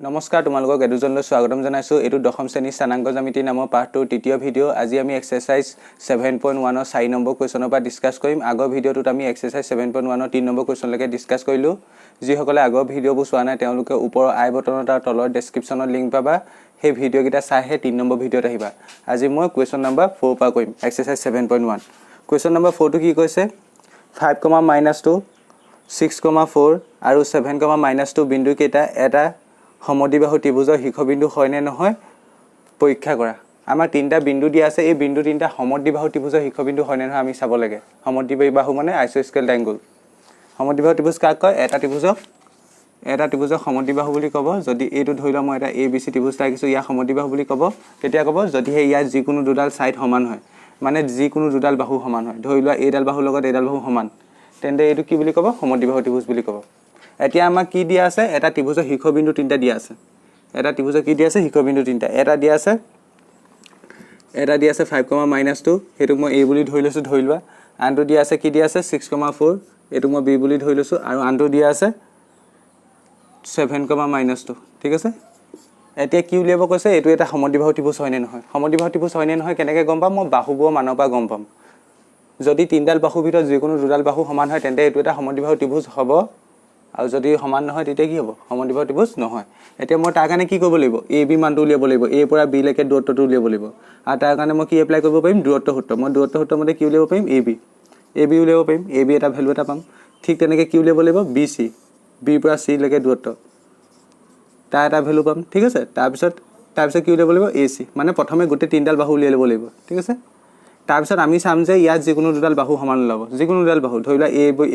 নমস্কাৰ তোমালোকক এডুজনলৈ স্বাগতম জনাইছো এটো দশম শ্ৰেণী স্থানাংক জ্যামিতি নামৰ পাঠটোৰ তৃতীয় ভিডিও আজি আমি এক্সাৰসাইজ 7.1 ৰ 4 নম্বৰ কোৱেশ্যনৰ পৰা ডিসকাস কৰিম আগৰ ভিডিওটোত আমি এক্সাৰসাইজ 7.1 ৰ 3 নম্বৰ কোৱেশ্যন লৈকে ডিসকাস কৰিলো যি সকলে আগৰ ভিডিওবোৰ চোৱা নাই তেওঁলোকে ওপৰৰ আই বটনত আৰু তলৰ ডেসক্ৰিপচনত লিংক পাবা সেই ভিডিও কিটা চাইহে 3 নম্বৰ ভিডিওত আহিবা আজি মই কোৱেশ্যন নম্বৰ 4 পৰা কৰিম এক্সাৰসাইজ 7.1 কোৱেশ্যন নম্বৰ 4 টো কি কৈছে 5, -2 6, 4 আৰু 7, -2 বিন্দু কেইটা এটা সমদ্বিবাহু ত্ৰিভুজৰ শীৰ্ষবিন্দু হয় নে নহয় পৰীক্ষা কৰা আমাৰ তিনটা বিন্দু দিয়া আছে এই বিন্দু তিনটা সমদ্বিবাহু ত্ৰিভুজৰ শীৰ্ষবিন্দু হয় নে নহয় আমি চাব লাগে সমদ্বিবাহু মানে আইসোস্কেল ট্ৰায়াঙ্গল সমদ্বিবাহু ত্ৰিভুজ কাক কয় এটা ত্ৰিভুজক সমদ্বিবাহু বুলি ক'ব যদি এইটো ধৰি লওঁ মই এটা ABC ত্ৰিভুজ ৰাখিছো ইয়া সমদ্বিবাহু বুলি ক'ব কেতিয়া ক'ব যদি ইয়াৰ যিকোনো দুডাল সাইড সমান হয় মানে যিকোনো দুডাল বাহু সমান হয় ধৰি লোৱা এইডাল বাহুৰ লগত এইডাল বাহু সমান তেন্তে এইটো কি বুলি ক'ব সমদ্বিবাহু ত্ৰিভুজ বুলি ক'ব এতিয়া আমাক কি দিয়া আছে এটা ত্ৰিভুজৰ শীৰ্ষবিন্দু তিনটা দিয়া আছে এটা ত্ৰিভুজৰ কি দিয়া আছে শীৰ্ষবিন্দু তিনটা এটা দিয়া আছে 5, হেতু মই a বুলি ধৰি লৈছো ধৰি লোৱা আনটো দিয়া আছে কি দিয়া আছে 6, 4 এটো মই b বুলি ধৰি লৈছো আৰু আনটো দিয়া আছে 7, ঠিক আছে এতিয়া কি উলিয়াব কৈছে এটো এটা সমদ্বিবাহু ত্ৰিভুজ হয় নে নহয় সমদ্বিবাহু ত্ৰিভুজ হয় নে নহয় কেনেকৈ গম পাম মই বাহুবোৰ মানৰ পৰা গম পাম যদি তিনডাল বাহুৰ ভিতৰত যিকোনো দুডাল বাহু সমান হয় তেন্তে এটো এটা সমদ্বিবাহু ত্ৰিভুজ হ'ব আৰু যদি সমান নহয় তেতিয়া কি হ'ব সমদ্বিবাহু ত্ৰিভুজ নহয় এতিয়া মই তাৰ কাৰণে কি কৰিব লাগিব ab মানটো উলিয়াব লাগিব a পৰা b লৈকে দূৰত্বটো উলিয়াব লাগিব আৰু তাৰ কাৰণে মই কি এপ্লাই কৰিব পাৰিম দূৰত্ব সূত্ৰ মই দূৰত্ব সূত্ৰ মতে কি উলিয়াব পাৰিম ab উলিয়াব পাৰিম ab এটা ভ্যালু এটা পাম ঠিক তেনেকৈ কি উলিয়াব লাগিব bc b পৰা c লৈকে দূৰত্ব তাৰ এটা ভ্যালু পাম ঠিক আছে তাৰপিছত কি উলিয়াব লাগিব ac মানে প্ৰথমে গোটে তিনডাল বাহু উলিয়াই ল'ব লাগিব ঠিক আছে তাৰপিছত আমি চাম যে ইয়াত যিকোনো দুডাল বাহু সমান ওলাব যিকোনো দুডাল বাহু ধৰিলা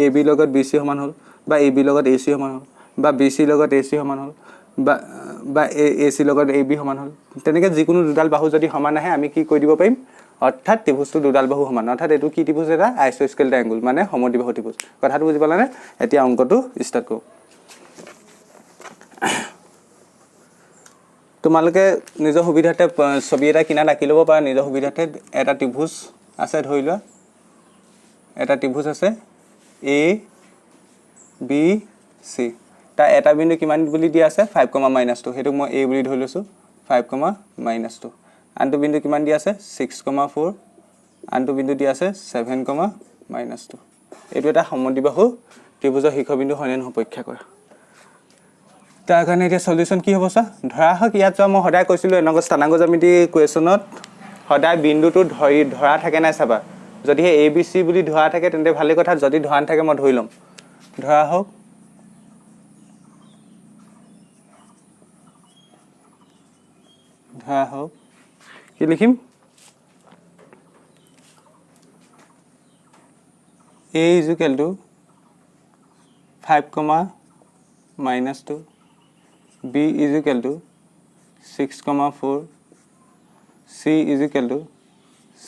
ab লগত bc সমান হ'ল বা ab লগত ac সমান হ'ল বা bc লগত ac সমান হ'ল বা ac লগত ab সমান হ'ল তেনেকৈ যিকোনো দুডাল বাহু যদি সমান আহে আমি কি কৈ দিব পাৰিম অৰ্থাৎ ত্ৰিভুজটো দুডাল বাহু সমান অৰ্থাৎ এটো কি ত্ৰিভুজ এটা আইসোস্কেল ট্ৰায়াঙ্গল মানে সমদ্বিবাহু ত্ৰিভুজ কথাটো বুজি পালানে এতিয়া অংকটো ষ্টাৰ্ট কৰো তোমালোকে নিজৰ সুবিধাতে ছবি এটা কিনা ৰাখি ল'ব পাৰা নিজৰ সুবিধাতে এটা ত্ৰিভুজ আছে ধৰি লোৱা এটা ত্ৰিভুজ আছে a b c তা এটা বিন্দু কিমান বুলি দিয়া আছে 5, -2 হেতু মই a বুলি ধৰি লৈছো 5, আনটো বিন্দু কিমান দিয়া আছে 6, 4 আনটো বিন্দু দিয়া আছে 7, এটো এটা সমদ্বিবাহু ত্ৰিভুজৰ শীৰ্ষবিন্দু হয় নে নহয় পৰীক্ষা কৰা তাৰ কাৰণে এতিয়া সলিউশন কি হ'ব ধৰা হক ইয়াত মই সদায় কৈছিলো এনেকৈ স্থানাংক জ্যামিতি কোৱেশ্যনত সদায় বিন্দুটো ধৰা থাকে নাই চাবা যদি হে abc বুলি ধৰা থাকে তেন্তে ভালে কথা যদি ধৰা থাকে মই ধৰি লম ধৰা হক কি লিখিম a = 5, -2 b = 6, 4 c =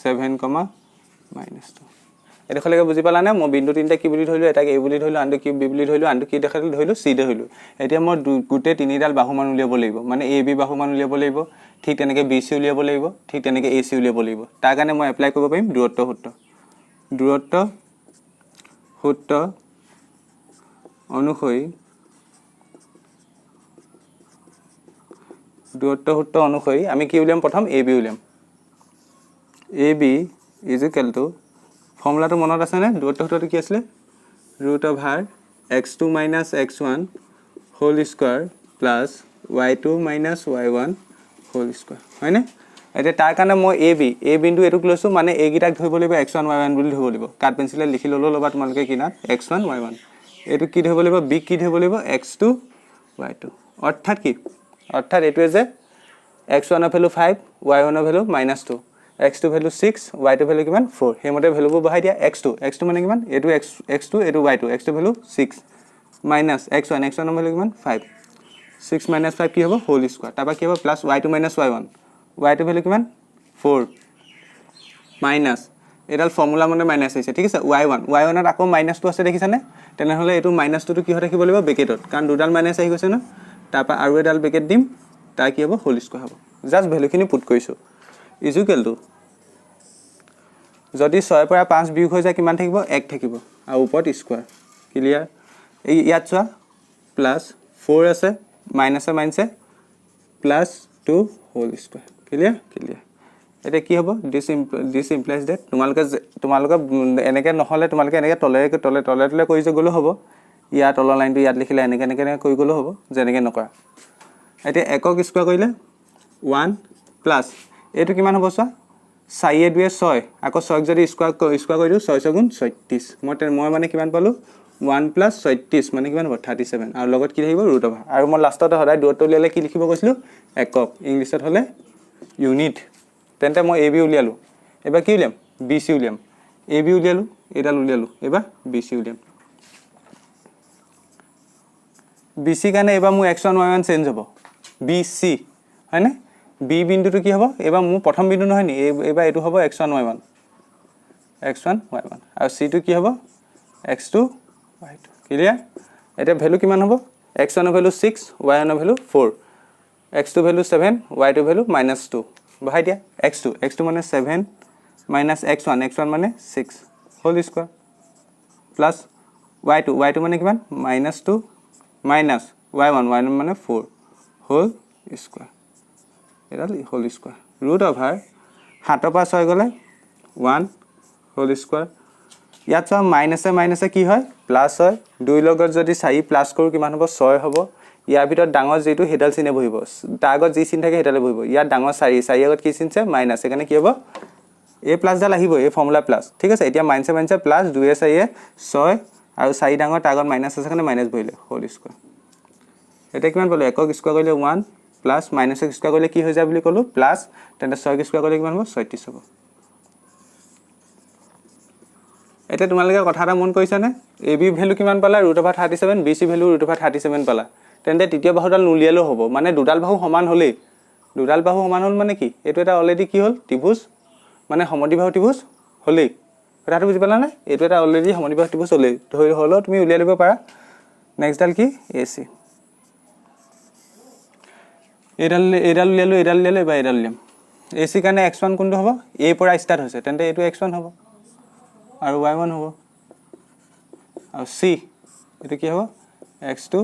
7, এডখলৈকে বুজি পালানে মই বিন্দু তিনটা কি বুলি ধৰিলো এটাকে a বুলি ধৰিলো আনটো কি b বুলি ধৰিলো আনটো কি দেখালো ধৰিলো c ধৰিলো এতিয়া মই গুটে তিনিডাল বাহুমান উলিয়াব লাগিব মানে ab বাহুমান উলিয়াব লাগিব ঠিক তেনেকৈ bc উলিয়াব লাগিব ঠিক তেনেকৈ ac উলিয়াব লাগিব তাৰ কাৰণে মই এপ্লাই কৰিব পাৰিম দূৰত্ব সূত্ৰ অনুসৰি আমি কি উলিয়াম প্ৰথম ab উলিয়াম ab = ফৰ্মুলাটো মনত আছে নে দূৰত্ব সূত্ৰটো কি আছিল √x2 - x1 whole square plus y2 - y1 whole square হয়নে এতিয়া তাৰ কাৰণে মই a বিন্দু এটুক লৈছো মানে a গিটাক ধৰিব লাগিব x1 y1 বুলি ধৰিব লাগিব কাট পেন্সিলে লিখি ল'বা তোমালোকে কিনাত x1 y1 এটু কি ধৰিব লাগিব b কি ধৰিব লাগিব x2 y2 অৰ্থাৎ এটোৱে যে x1 ৰ ভ্যালু 5 y1 ৰ value -2 x2 value 6 y2 value কিমান 4 হেমতে ভ্যালুবোৰ বহাই দিয়া x2 মানে কিমান এটো x2 এটো y2 x2 value 6 minus x1 ৰ ভ্যালু কিমান 5 6 - 5 কি হ'ব হোল স্কয়াৰ তাৰপা কি হ'ব প্লাস y2 - y1 ভ্যালু কিমান 4 মাইনাস এডাল ফৰ্মুলা মানে মাইনাস আছে ঠিক আছে y1 ত আকৌ -2 আছে দেখিছানে তেনেহলে এটো -2 টো কি হৈ থাকিব লাগিব ব্ৰেকেটত কাৰণ দুডাল মাইনাস আহি গৈছে ন তাৰপা আৰু এডাল ব্ৰেকেট দিম তা কি হ'ব হোল স্কয়াৰ হ'ব জাস্ট ভ্যালুখিনি পুট কৰিছো ইকুৱেল টু যদি 6 পৰা 5 বিয়োগ হৈ যায় কিমান থাকিব 1 থাকিব আৰু ওপৰত স্কয়াৰ ক্লিয়াৰ এই ইয়াত চোৱা প্লাস 4 আছে মাইনাসে প্লাছ 2 হোল স্কোৱাৰ ক্লিয়াৰ এতিয়া কি হ'ব দিছ ইমপ্লাইজ ডেট তোমালোকে এনেকৈ নহ'লে তোমালোকে এনেকৈ তলে কৰি যে গ'লেও হ'ব ইয়াৰ তলৰ লাইনটো ইয়াত লিখিলে এনেকৈ কৰি গ'লেও হ'ব যেনেকৈ নকৰা এতিয়া একক স্কোৱাৰ কৰিলে 1 প্লাছ এইটো কিমান হ'ব চোৱা 4 2 6 আকৌ 6 যদি স্কোৱাৰ কৰি দিওঁ 6 গুণ 36 মই মানে কিমান পালোঁ 1 প্লাছ 36 মানে কিমান হ'ব 37 আৰু লগত কি থাকিব ৰুট অভাৰ আৰু মই লাষ্টতে সদায় দূৰত্ব উলিয়ালে কি লিখিব কৈছিলোঁ একক ইংলিছত হ'লে ইউনিট তেন্তে মই এ বি উলিয়ালোঁ এবাৰ কি উলিয়াম বি চি উলিয়াম এ বি উলিয়ালোঁ এইডাল উলিয়ালোঁ এবাৰ বি চি উলিয়াম বি চি কাৰণে এবাৰ মোৰ x1 y1 চেঞ্জ হ'ব বি চি হয়নে বি বিন্দুটো কি হ'ব এবাৰ মোৰ প্ৰথম বিন্দু নহয় নি এবাৰ এইটো হ'ব x1 y1 আৰু চিটো কি হ'ব x2 y2 ক্লিয়াৰ এতিয়া ভেলু কিমান হ'ব x1 ৰ ভেলু 6 y1 ৰ value 4 x2 value 7 y2 value -2 বহাই দিয়া x2 মানে 7 মাইনাছ x1 মানে 6 হোল স্কোৱাৰ প্লাছ y2 মানে কিমান -2 মাইনাছ y1 মানে 4 হোল স্কোৱাৰ এডাল হোল স্কোৱাৰ ৰুট অভাৰ 7 পৰা 6 গ'লে 1 হোল স্কোৱাৰ ইয়াত চোৱা মাইনাছে কি হয় প্লাছ হয় 2 লগত যদি 4 প্লাছ কৰোঁ কিমান হ'ব 6 হ'ব ইয়াৰ ভিতৰত ডাঙৰ যিটো হেডাল চিনে বহিব তাৰ আগত যি চিন থাকে হেডালে বহিব ইয়াত ডাঙৰ 4 আগত কি চিনছে মাইনাছ সেইকাৰণে কি হ'ব এ প্লাছডাল আহিব এই ফৰ্মুলা প্লাছ ঠিক আছে এতিয়া মাইনাছে প্লাছ 2 4 6 আৰু 4 ডাঙৰ তাৰ আগত মাইনাছ আছে কাৰণে মাইনাছ বহিলে হোল স্কোৱাৰ এতিয়া কিমান পালোঁ একক স্কোৱাৰ কৰিলে 1 প্লাছ মাইনাছ স্কোৱাৰ কৰিলে কি হৈ যায় বুলি ক'লোঁ প্লাছ তেন্তে 6 স্কোৱাৰ কৰিলে কিমান হ'ব 36 হ'ব এতিয়া তোমালোকে কথা এটা মন কৰিছানে এ বি ভেলু কিমান পালা √37 বি চি ভেলু √37 পালা তেন্তে তৃতীয় বাহুডাল নুলিয়ালেও হ'ব মানে দুডাল বাহু সমান হ'লেই দুডাল বাহু সমান হ'ল মানে কি এইটো এটা অলৰেডি কি হ'ল ত্ৰিভুজ মানে সমদ্বিবাহু ত্ৰিভুজ হ'লেই কথাটো বুজি পালা নে এইটো এটা অলৰেডি সমদ্বিবাহু ত্ৰিভুজ হ'লেও তুমি উলিয়াই ল'ব পাৰা নেক্সটডাল কি এ চি এইডাল উলিয়ালোঁ এবাৰ এইডাল উলিয়াম এ চি কাৰণে x1 কোনটো হ'ব এ পৰা ষ্টাৰ্ট হৈছে তেন্তে এইটো x1 হ'ব আৰু y1 হ'ব আৰু চি এইটো কি হ'ব x2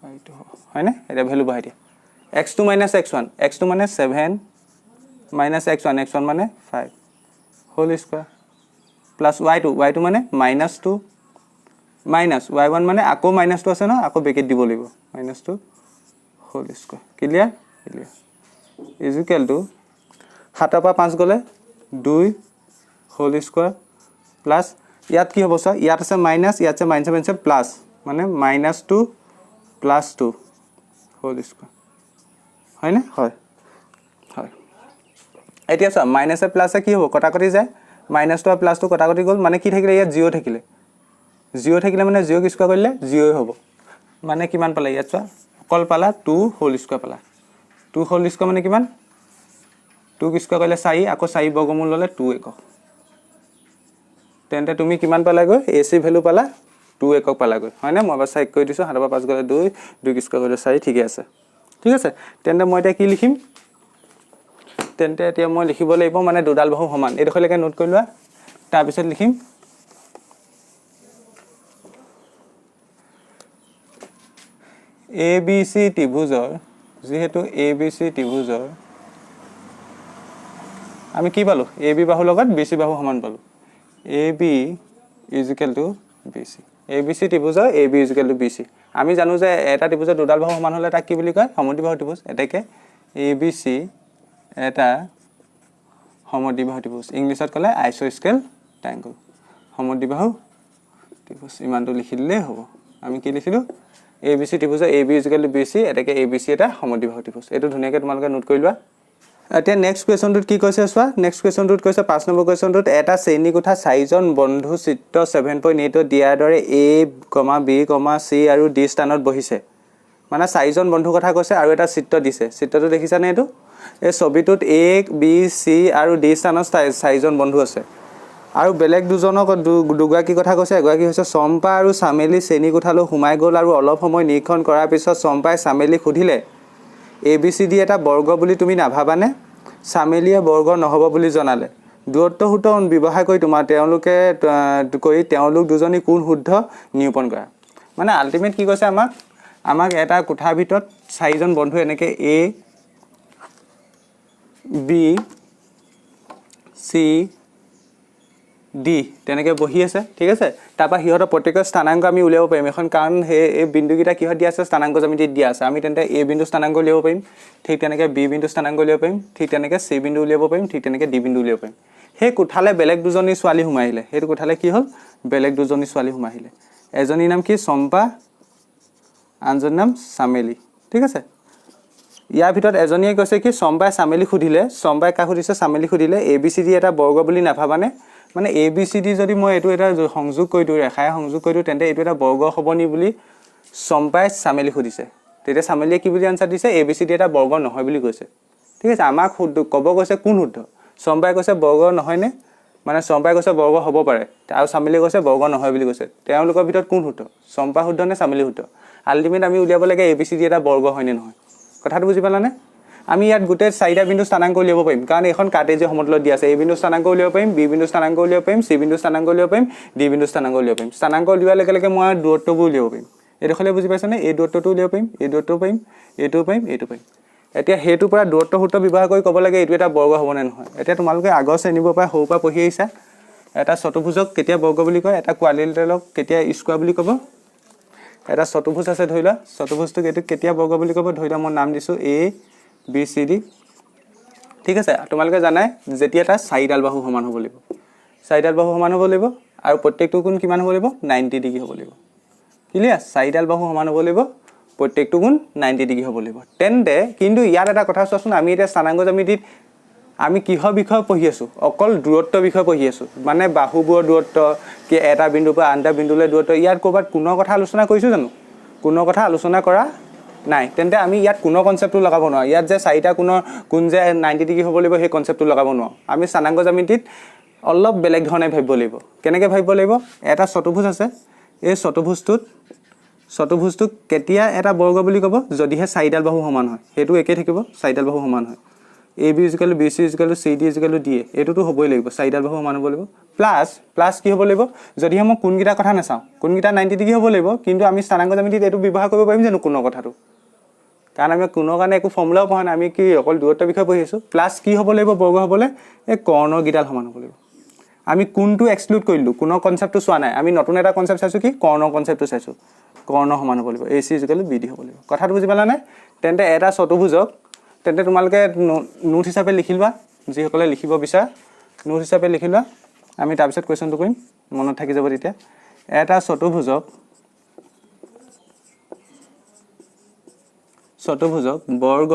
y2 হ'ব হয়নে এতিয়া ভেলু বহাই দিয়া x2 মাইনাছ x1 মানে 7 মাইনাছ x1 মানে 5 হোল স্কোৱাৰ প্লাছ y2 মানে -2 মাইনাছ y1 মানে আকৌ -2 আছে ন আকৌ বেকেট দিব লাগিব -2 whole square clear equal to 7 পৰা 5 গ'লে 2 হোল স্কোৱাৰ প্লাছ ইয়াত কি হ'ব চোৱা ইয়াত আছে মাইনাছ ইয়াত আছে মাইনাছ প্লাছ মানে -2 প্লাছ 2 হোল স্কোৱাৰ হয়নে হয় এতিয়া চোৱা মাইনাছে প্লাছে কি হ'ব কটাকটি যায় -2 আৰু +2 কটাকটি গ'ল মানে কি থাকিলে ইয়াত 0 থাকিলে মানে 0 স্কোৱাৰ কৰিলে 0 হ'ব মানে কিমান পালা ইয়াত চোৱা অকল পালা 2 হোল স্কোৱাৰ পালা 2 হোল স্কোৱাৰ মানে কিমান 2 স্কোৱাৰ কৰিলে 4 আকৌ 4 বৰ্গমূল ল'লে 2 একক তেন্তে তুমি কিমান পালাগৈ এ চি ভেলু পালা 2 একক পালাগৈ হয়নে মই এবাৰ চেক কৰি দিছোঁ 7 পৰা 5 গ'লে 2 স্কোৱাৰ কৰিলে 4 ঠিকে আছে তেন্তে মই এতিয়া কি লিখিম তেন্তে এতিয়া মই লিখিব লাগিব মানে দুডাল বাহু সমান এইডোখৰলৈকে নোট কৰি লোৱা তাৰপিছত লিখিম এ বি চি ত্ৰিভুজৰ যিহেতু এ বি চি ত্ৰিভুজৰ আমি কি পালোঁ এ বি বাহুৰ লগত বি চি বাহু সমান পালোঁ A B equal to B C A B C ত্ৰিভুজৰ A B equal to B C আমি জানো যে এটা ত্ৰিভুজৰ দুডাল বাহু সমান হ'লে তাক কি বুলি কয় সমদ্বিবাহু ত্ৰিভুজ এতেকে এ বি চি এটা সমদ্বিবাহু ত্ৰিভুজ ইংলিছত ক'লে আইচ'স্কেল ট্ৰায়াংগল সমদ্বিবাহু ত্ৰিভুজ ইমানটো লিখি দিলেই হ'ব আমি কি লিখিলোঁ এ বি চি ত্ৰিভুজৰ A B equal to B C এতেকে এ বি চি এটা সমদ্বিবাহু ত্ৰিভুজ এইটো ধুনীয়াকৈ তোমালোকে নোট কৰি লোৱা এতিয়া নেক্সট কুৱেশ্যনটোত কি কৈছে চোৱা নেক্সট কুৱেশ্যনটোত কৈছে 5 নম্বৰ কুৱেশ্যনটোত এটা শ্ৰেণীকোঠা 4জন বন্ধু চিত্ৰ 7.8 দিয়াৰ দৰে এ, বি, চি আৰু ডি স্থানত বহিছে মানে 4জন বন্ধুৰ কথা কৈছে আৰু এটা চিত্ৰ দিছে চিত্ৰটো দেখিছানে এইটো এই ছবিটোত এ, বি, চি আৰু ডি স্থানত 4জন বন্ধু আছে আৰু বেলেগ দুগৰাকী কথা কৈছে এগৰাকী হৈছে চম্পা আৰু চামেলি শ্ৰেণীকোঠালৈ সোমাই গ'ল আৰু অলপ সময় নিৰীক্ষণ কৰাৰ পিছত চম্পাই চামেলিক সুধিলে এ বি চি ডি এটা বৰ্গ বুলি তুমি নাভাবানে চামেলিয়ে বৰ্গ নহ'ব বুলি জনালে দূৰত্ব সূত্ৰ ব্যৱহাৰ কৰি তেওঁলোক দুজনী কোন শুদ্ধ নিৰূপণ কৰা মানে আল্টিমেট কি কৈছে আমাক আমাক এটা কোঠাৰ ভিতৰত চাৰিজন বন্ধু এনেকৈ A B C D তেনেকৈ বহি আছে ঠিক আছে তাৰপৰা সিহঁতৰ প্ৰত্যেকৰ স্থানাংক আমি উলিয়াব পাৰিম এখন কাৰণ এই বিন্দুকেইটা কিহত দিয়া আছে স্থানাংক জ্যামিতিত দিয়া আছে আমি তেন্তে A বিন্দু স্থানাংক উলিয়াব পাৰিম ঠিক তেনেকৈ B বিন্দু স্থানাংক উলিয়াব পাৰিম ঠিক তেনেকৈ C বিন্দু উলিয়াব পাৰিম ঠিক তেনেকৈ D বিন্দু উলিয়াব পাৰিম সেই কোঠালে বেলেগ দুজনী ছোৱালী সোমাই আহিলে সেইটো কোঠালে কি হ'ল বেলেগ দুজনী ছোৱালী সোমাই আহিলে এজনীৰ নাম কি চম্পা আনজনীৰ নাম চামেলি ঠিক আছে ইয়াৰ ভিতৰত এজনীয়ে কৈছে কি চম্পাই চামেলি সুধিলে চম্পাই কাক সুধিছে চামেলি সুধিলে ABCD এটা বৰ্গ বুলি নাভাবানে মানে ABCD যদি মই এটো এটা সংযোগ কৰি দিও ৰেখায় সংযোগ কৰি দিও তেন্তে এটো এটা বৰ্গ হ'বনি বুলি চম্পাই চামেলি সুধিছে তেতিয়া চামেলিয়ে কি বুলি আনসাৰ দিছে ABCD এটা বৰ্গ নহয় বুলি কৈছে ঠিক আছে আমাক ক'ব কৈছে কোন শুদ্ধ চম্পাই কৈছে বৰ্গ নহয় নে মানে চম্পাই কৈছে বৰ্গ হ'ব পাৰে আৰু চামেলিয়ে কৈছে বৰ্গ নহয় বুলি কৈছে তেওঁলোকৰ ভিতৰত কোন শুদ্ধ চম্পা শুদ্ধ নে চামেলি শুদ্ধ আল্টিমেট আমি উলিয়াব লাগে ABCD এটা বৰ্গ হয় নে নহয় কথাটো বুজি পালানে আমি ইয়াত গুটে চাৰিটা বিন্দু স্থানাংক উলিয়াব পাৰিম কাৰণ এখন কাৰ্টেজীয় সমতলত দিয়া আছে A বিন্দু স্থানাংক উলিয়াব পাৰিম B বিন্দু স্থানাংক উলিয়াব পাৰিম C বিন্দু স্থানাংক উলিয়াব পাৰিম D বিন্দু স্থানাংক উলিয়াব পাৰিম স্থানাংক উলিওৱাৰ লগে মই দূৰত্ববোৰ উলিয়াব পাৰিম এটো খলে বুজি পাইছানে এই দূৰত্বটো উলিয়াব পাৰিম এই দূৰত্বটো পাৰিম এইটো পাৰিম এইটো পাৰিম এতিয়া হেতু পৰা দূৰত্ব সূত্ৰ ব্যৱহাৰ কৰি ক'ব লাগে এইটো এটা বৰ্গ হ'ব নে নহয় এতিয়া তোমালোকে আগৰ শ্ৰেণীৰ পৰা সৰু পৰা পঢ়ি আহিছা এটা চতুৰ্ভুজক কেতিয়া বৰ্গ বুলি কয় এটা কোৱাড্ৰিলেটাৰক কেতিয়া স্কয়াৰ বুলি ক'ব এটা চতুৰ্ভুজ আছে ধৰিলা চতুৰ্ভুজটো এটো কেতিয়া বৰ্গ বুলি ক'ব ধৰিলা মই নাম দিছো A B C D ঠিক আছে তোমালোকে জানাই যেতিয়া এটা চাৰিডাল বাহু সমান হ'ব লাগিব চাৰিডাল বাহু সমান হ'ব লাগিব আৰু প্ৰত্যেকটো কোণ কিমান হ'ব লাগিব 90 ডিগ্ৰী হ'ব লাগিব ক্লিয়াৰ চাৰিডাল বাহু সমান হ'ব লাগিব প্ৰত্যেকটো কোণ 90 ডিগ্ৰী হ'ব লাগিব তেন্তে কিন্তু ইয়াত এটা কথা চোৱাচোন আমি এটা স্থানাংক জ্যামিতিত আমি কিহৰ বিষয় পঢ়ি আছো অকল দূৰত্ব বিষয় পঢ়ি আছো মানে বাহুবোৰৰ দূৰত্ব কি এটা বিন্দুৰ পৰা আনটা বিন্দুলৈ দূৰত্ব ইয়াত ক'বাত কোণৰ কথা আলোচনা কৰিছো জানো কোণৰ কথা আলোচনা কৰা নাই তেন্তে আমি ইয়াত কোণৰ কনসেপ্টটো লগাব নোৱাৰো ইয়াত যে চাৰিটা কোণ যে 90 ডিগ্ৰী হ'ব লাগিব সেই কনসেপ্টটো লগাব নোৱাৰো আমি স্থানাংক জ্যামিতিত অলপ বেলেগ ধৰণে ভাবিব লাগিব কেনেকৈ ভাবিব লাগিব এটা চতুৰ্ভুজ আছে এই চতুৰ্ভুজটো কেতিয়া এটা বৰ্গ বুলি ক'ব যদিহে চাৰিডাল বাহু সমান হয় হেতু একে থাকিব চাৰিডাল বাহু সমান হয় AB = BC = CD = DA এটোটো হ'বই লাগিব চাৰিডাল বাহু সমান হ'ব লাগিব প্লাস কি হ'ব লাগিব যদিহে মই কোণগিটা কথা নাচাও কোণগিটা 90 ডিগ্ৰী হ'ব লাগিব কিন্তু আমি স্থানাংক জ্যামিতিত এটো ব্যৱহাৰ কৰিব পাৰিম জানো কোণৰ কথাটো কাৰণ আমি কোণৰ কাৰণে একো ফৰ্মুলাও পঢ়া নাই আমি কি অকল দূৰত্ব বিষয় পঢ়ি আছো প্লাস কি হ'ব লাগিব বৰ্গ হ'বলে এই কৰ্ণৰ গিটাল সমান হ'ব লাগিব আমি কোণটো এক্সক্লুড কৰিলো কোণৰ কনসেপ্টটো চোৱা নাই আমি নতুন এটা কনসেপ্ট চাইছো কি কৰ্ণৰ কনসেপ্টটো চাইছো কৰ্ণ সমান হ'ব লাগিব AC = BD হ'ব লাগিব কথাটো বুজি পালা নে তেন্তে এটা চতুৰ্ভুজক তেন্তে তোমালোকে নোট হিচাপে লিখিলবা যি সকলে লিখিব বিচাৰ নোট হিচাপে লিখিলবা আমি তাৰ পিছত কোৱেশ্চনটো কৰিম মনত থাকি যাব তেতিয়া এটা চতুৰ্ভুজক বৰ্গ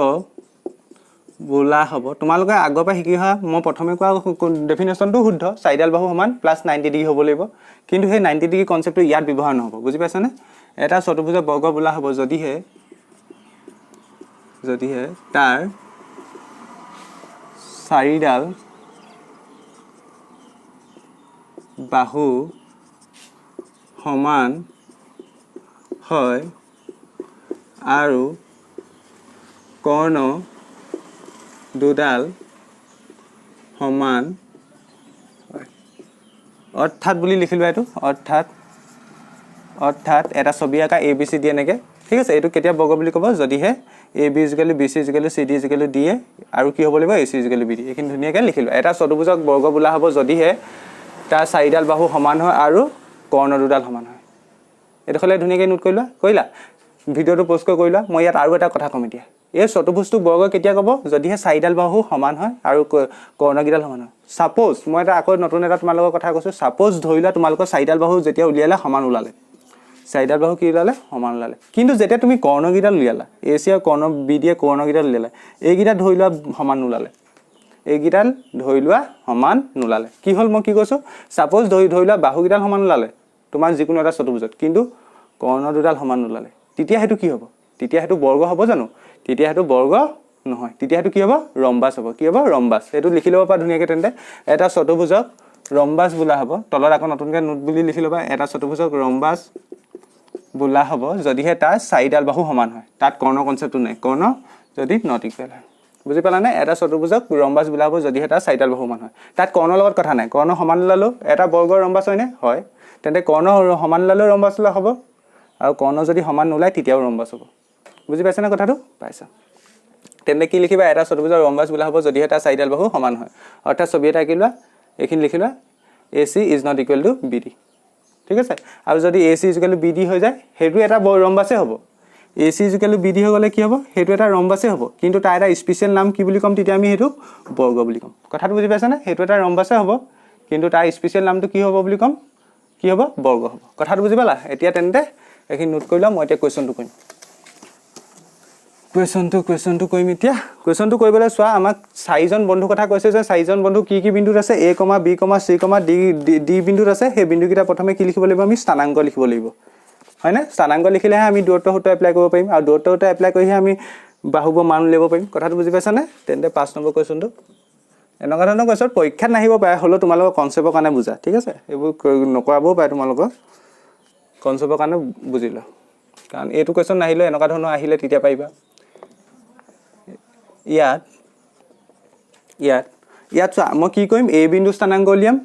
বোলা হ'ব তোমালোকে আগৰ পৰা শিকি অহা মই প্ৰথমে কোৱা ডেফিনেশনটো শুদ্ধ চাৰিডাল বাহু সমান প্লাস 90 ডিগ্ৰী হ'ব লাগিব কিন্তু সেই 90 ডিগ্ৰী কনসেপ্টটো ইয়াত ব্যৱহাৰ নহব বুজি পাইছানে এটা চতুৰ্ভুজক বৰ্গ বোলা হ'ব যদিহে তাৰ চাৰিডাল বাহু সমান হয় আৰু কৰ্ণ দুডাল সমান হয় অৰ্থাৎ বুলি লিখিলো এটো অৰ্থাৎ এটা ছবি আকা ABCD এনেকে ঠিক আছে এটো কেতিয়া বৰ্গ বুলি ক'ব যদিহে AB = BC = CD = DA আৰু কি হ'ব লাগিব AC = BD এইখিনি ধুনিয়াকৈ লিখিলো এটা চতুৰ্ভুজক বৰ্গ বোলা হ'ব যদিহে তাৰ চাৰিডাল বাহু সমান হয় আৰু কৰ্ণ দুডাল সমান হয় এটো খলে ধুনিয়াকৈ নোট কৰিলা ভিডিওটো পোষ্ট কৰিলা মই ইয়াত আৰু এটা কথা কম এতিয়া এই চতুৰ্ভুজটো বৰ্গ কেতিয়া ক'ব যদিহে চাৰিডাল বাহু সমান হয় আৰু কৰ্ণ গিডাল সমান হয় সাপোজ মই এটা আকৌ নতুন এটা তোমালোকৰ কথা কৈছো সাপোজ ধৰিলা তোমালোকৰ চাৰিডাল বাহু যেতিয়া উলিয়ালা সমান ওলালে চাৰিডাল বাহু কি ওলালে সমান ওলালে কিন্তু যেতিয়া তুমি কৰ্ণ গিডাল উলিয়ালা AC আৰু কৰ্ণ BD কৰ্ণ গিডাল উলিয়ালা এই গিডা ধৰিলা সমান নোলালে এই গিডাল ধৰিলোৱা সমান নোলালে কি হ'ল মই কি কৈছো সাপোজ ধৰিলা বাহু গিডাল সমান ওলালে তোমাৰ যিকোনো এটা চতুৰ্ভুজত কিন্তু কৰ্ণ দুডাল সমান নোলালে তেতিয়া হেতু কি হ'ব তেতিয়া হেতু বৰ্গ হ'ব জানো তেতিয়া হেতু বৰ্গ নহয় তেতিয়া হেতু কি হ'ব ৰম্বাস হ'ব কি হ'ব ৰম্বাস হেতু লিখি লব পা ধুনিয়াকৈ তেন্তে এটা চতুৰ্ভুজক ৰম্বাস বোলা হ'ব তলত আকৌ নতুনকৈ নোট বুলি লিখি লবা এটা চতুৰ্ভুজক ৰম্বাস বোলা হ'ব যদিহে তাৰ চাৰিডাল বাহু সমান হয় তাত কৰ্ণ কনসেপ্টটো নাই কৰ্ণ যদি নট ইকুৱেল হয় বুজি পালানে এটা চতুৰ্ভুজক ৰম্বাস বোলা হ'ব যদিহে তাৰ চাৰিডাল বাহু সমান হয় তাত কৰ্ণৰ লগত কথা নাই কৰ্ণ সমান লালো এটা বৰ্গৰ ৰম্বাস হয়নে হয় তেন্তে কৰ্ণ সমান লালো ৰম্বাস লা হ'ব আৰু কৰ্ণ যদি সমান নোলায় তেতিয়াও ৰম্বাছ হ'ব বুজি পাইছানে কথাটো পাইছা তেন্তে কি লিখিবা এটা চতুৰ্ভুজৰ ৰম্বাছ বোলা হ'ব যদিহে তাৰ চাৰিডাল বাহু সমান হয় অৰ্থাৎ ছবি এটা আঁকিলোৱা এইখিনি লিখিলোৱা AC is not equal to BD ঠিক আছে আৰু যদি AC is equal to BD হৈ যায় হেতু এটা ৰম্বাছে হ'ব AC is equal to BD হৈ গলে কি হ'ব হেতু এটা ৰম্বাছে হ'ব কিন্তু তাৰ এটা স্পেশাল নাম কি বুলি কম তেতিয়া আমি হেতু বৰ্গ বুলি কম কথাটো বুজি পাইছানে হেতু এটা ৰম্বাছে হ'ব কিন্তু তাৰ স্পেশাল নামটো কি হ'ব বুলি কম কি হ'ব বৰ্গ হ'ব কথাটো বুজি পালা এতিয়া তেন্তে এখিনি নোট কৰি লম মই এতিয়া কোৱেশ্চনটো কৰিম কোৱেশ্চনটো কৰিম এতিয়া কোৱেশ্চনটো কৰিবলৈ চোৱা আমাক চাৰিজন বন্ধু কথা কৈছে যে চাৰিজন বন্ধু কি বিন্দুত আছে A, B, C, D বিন্দুত আছে সেই বিন্দুকিটা প্ৰথমে কি লিখিব লাগিব আমি স্থানাংক লিখিব লাগিব হয়নে স্থানাংক লিখিলেহে আমি দূৰত্ব সূত্ৰ এপ্লাই কৰিব পাৰিম আৰু দূৰত্ব সূত্ৰ এপ্লাই কৰিহে আমি বাহুৰ মান উলিয়াব পাৰিম কথাটো বুজি পাইছানে তেন্তে 5 নম্বৰ কোৱেশ্চনটো এনেকুৱা ধৰণৰ কোৱেশ্চন পৰীক্ষাত নাহিব পাৰে হলো তোমালোকৰ কনসেপ্টৰ কাৰণে বুজা ঠিক আছে এইবোৰ নকৰাবও পাৰে তোমালোকৰ কনসেপ্টৰ কাৰণে বুজিলা কাৰণ এইটো কোৱেশ্চন নাহিলে এনেকুৱা ধৰণৰ আহিলে তেতিয়া পাৰিবা ইয়াত চোৱা মই কি কৰিম A বিন্দু স্থানাংক উলিয়াম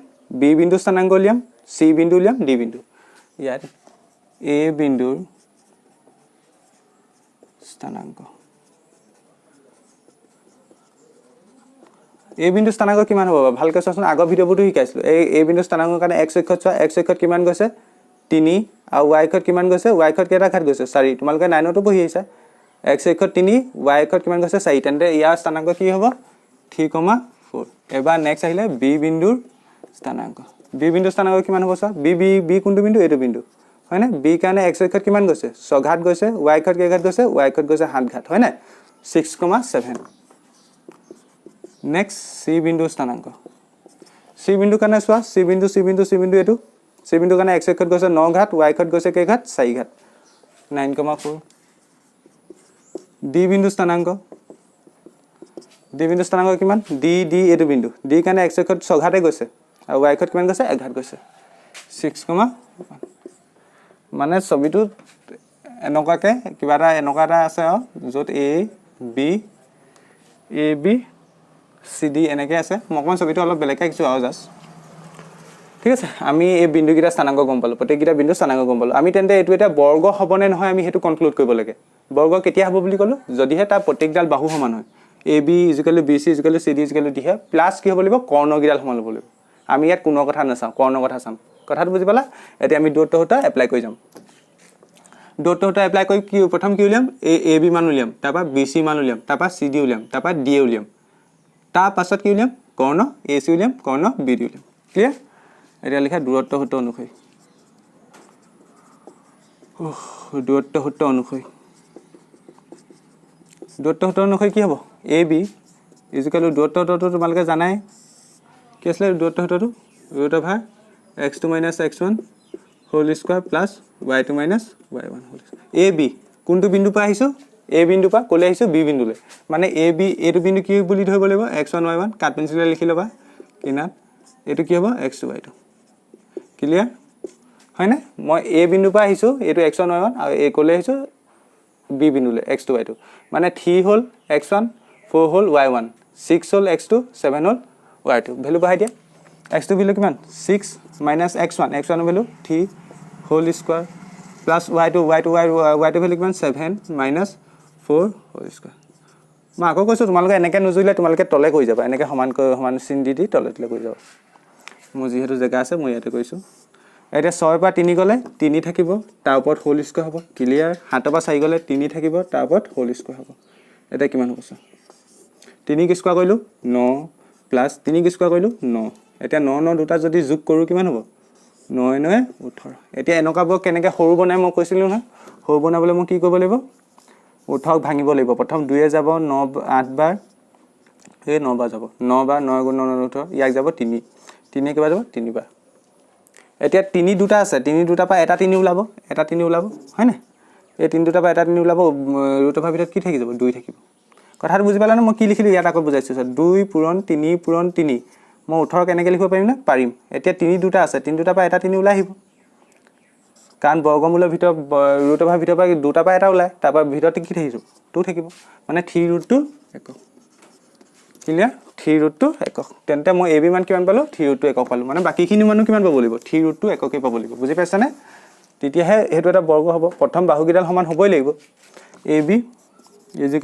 B বিন্দু স্থানাংক উলিয়াম C বিন্দু উলিয়াম D বিন্দু ইয়াত A বিন্দুৰ স্থানাংক A বিন্দু স্থানাংক কিমান হ'ব ভালকৈ চোৱাচোন আগৰ ভিডিঅ'বোৰটো শিকাইছিলো এই বিন্দু স্থানাংকৰ কাৰণে x অক্ষত চোৱা x অক্ষত কিমান গৈছে 3 আৰু y অক্ষত কিমান গৈছে y অক্ষত কেইটা ঘাত গৈছে 4 তোমালোকে 9 তো পঢ়ি আহিছা x অক্ষত 3 y অক্ষত কিমান গৈছে 4 তেন্তে ইয়াৰ স্থানাংক কি হ'ব 3,4 এবাৰ নেক্সট আহিলে b বিন্দুৰ স্থানাংক কিমান হ'ব চোৱা b কোনটো বিন্দু এইটো বিন্দু হয় না b কাৰণে x অক্ষত কিমান গৈছে 6 ঘাত গৈছে y অক্ষত কেই ঘাত গৈছে y অক্ষত গৈছে 7 ঘাত হয় না 6,7 নেক্সট c বিন্দুৰ স্থানাংক c বিন্দু কাৰণে চোৱা c বিন্দু এইটো c বিন্দু কাৰণে x অক্ষত গৈছে 9 ঘাত y অক্ষত গৈছে কেই ঘাত 4 ঘাত 9,4 d বিন্দু স্থানাংক কিমান d এইটো বিন্দু d কাৰণে x অক্ষত 6 ঘাতে গৈছে আৰু y অক্ষত কিমান গৈছে 1 ঘাত গৈছে 6,1 মানে ছবিটো এনেকুৱাকে কিবা এটা আছে যত a b c d এনেকৈ আছে মই ছবিটো অলপ বেলেগকৈ কিছু আৰু জাস্ট ঠিক আছে আমি এই বিন্দুকিটা স্থানাংক গম পালো প্ৰত্যেকটা বিন্দু স্থানাংক গম পালো আমি তেন্তে এটো এটা বৰ্গ হবনে নহয় আমি হেতু কনক্লুড কৰিব লাগে বৰ্গ কেতিয়া হ'ব বুলি কলো যদিহে তাৰ প্ৰত্যেকডাল বাহু সমান হয় AB = BC = CD = D হে প্লাস কি হ'ব লাগিব কৰ্ণগিডাল সমান হ'ব লাগিব আমি ইয়াত কোনো কথা নাচাও কৰ্ণ কথা চাম কথাটো বুজি পালা এতিয়া আমি দূৰত্ব সূত্ৰ এপ্লাই কৰি যাম দূৰত্ব সূত্ৰ এপ্লাই কৰি কি প্ৰথম কি উলিয়াম AB মান উলিয়াম তাৰপা BC মান উলিয়াম তাৰপা CD উলিয়াম তাৰপা D উলিয়াম তাৰ পাছত কি উলিয়াম কৰ্ণ AC উলিয়াম কৰ্ণ BD উলিয়াম ক্লিয়াৰ এতিয়া লিখা দূৰত্ব সূত্ৰ অনুসৰি দূৰত্ব সূত্ৰ অনুসৰি কি হ'ব AB = দূৰত্ব সূত্ৰটো তোমালোকে জানাই কি আছিল দূৰত্ব সূত্ৰটো √x2 - x1 whole square plus y2 - y1 whole AB কোনটো বিন্দু পা আহিছো A বিন্দু পা কলে আহিছো B বিন্দুলে মানে AB এইটো বিন্দু কি বুলি ধৰিব লাগিব x1 y1 কাট পেন্সিলে লিখি লবা কিনাত এটো কি হ'ব x2 y2 ক্লিয়াৰ হয় না মই A বিন্দু পা আহিছো এটো x1 y1 আৰু A কলে আহিছো B বিন্দুলে x2 y2 মানে 3 হ'ল x1 4 হ'ল y1 6 হ'ল x2 7 হ'ল y2 ভ্যালু বহাই দিয়া x2 ভ্যালু কিমান 6 - x1 x1 value 3 whole square plus y2 value কিমান 7 - 4 হোল স্কয়াৰ মই আকৌ কৈছো তোমালোকে এনেকে নজুইলে তোমালোকে তলে কৈ যাবা এনেকে সমান চিন দি তলে কৈ যাবা মই যেহেতু জেগা আছে মই ইয়াতে কৈছো এটা 6 পা 3 গলে 3 থাকিব তাৰ ওপৰত হোল স্কয়াৰ হ'ব ক্লিয়াৰ 7 পা 4 গলে 3 থাকিব তাৰ ওপৰত হোল স্কয়াৰ হ'ব এটা কিমান হ'ব 3 কি স্কয়াৰ কৰিলো 9 প্লাস 3 কি স্কয়াৰ কৰিলো 9 এটা 9 দুটা যদি যোগ কৰো কিমান হ'ব 9 9 18 এতিয়া এনেকাবোৰ কেনেকে সৰু বনাই মই কৈছিলো না সৰু বনাবলৈ মই কি কৰিব লাগিব 18 ভাঙিব লাগিব প্ৰথম 2 এ যাব 9 8 বাৰ এই 9 বাৰ যাব 9 বাৰ 9 * 9 18 ইয়াক যাব 3 3 কিবা যাব 3 বাৰ এতিয়া 3 দুটা আছে 3 দুটা পা এটা 3 ওলাব হয় না এই 3 দুটা পা এটা 3 ওলাব ৰুটৰ ভিতৰত কি থাকি যাব 2 থাকিব কথাটো বুজি পালা না মই কি লিখিলো ইয়াত আকৌ বুজাইছো 2 পূৰণ 3 পূৰণ 3 মই 18 কেনেকৈ লিখিব পাৰিম না পাৰিম এতিয়া 3 দুটা আছে 3 দুটা পা এটা 3 ওলাই আহিব কাৰণ বৰ্গমূলৰ ভিতৰত ৰুটৰ ভিতৰৰ পৰা দুটা পা এটা ওলাই তাৰ পৰা ভিতৰত কি থাকিব 2 থাকিব মানে 3√2 একক ক্লিয়াৰ 3√2 একক তেন্তে মই AB মান কিমান পালো 3√2 একক পালো মানে বাকিখিনি মানুহ কিমান পাব লাগিব 3√2 এককে পাব লাগিব বুজি পাইছানে তেতিয়াহে হেতু এটা বৰ্গ হ'ব প্ৰথম বাহুকেইডাল সমান হ'বই লাগিব AB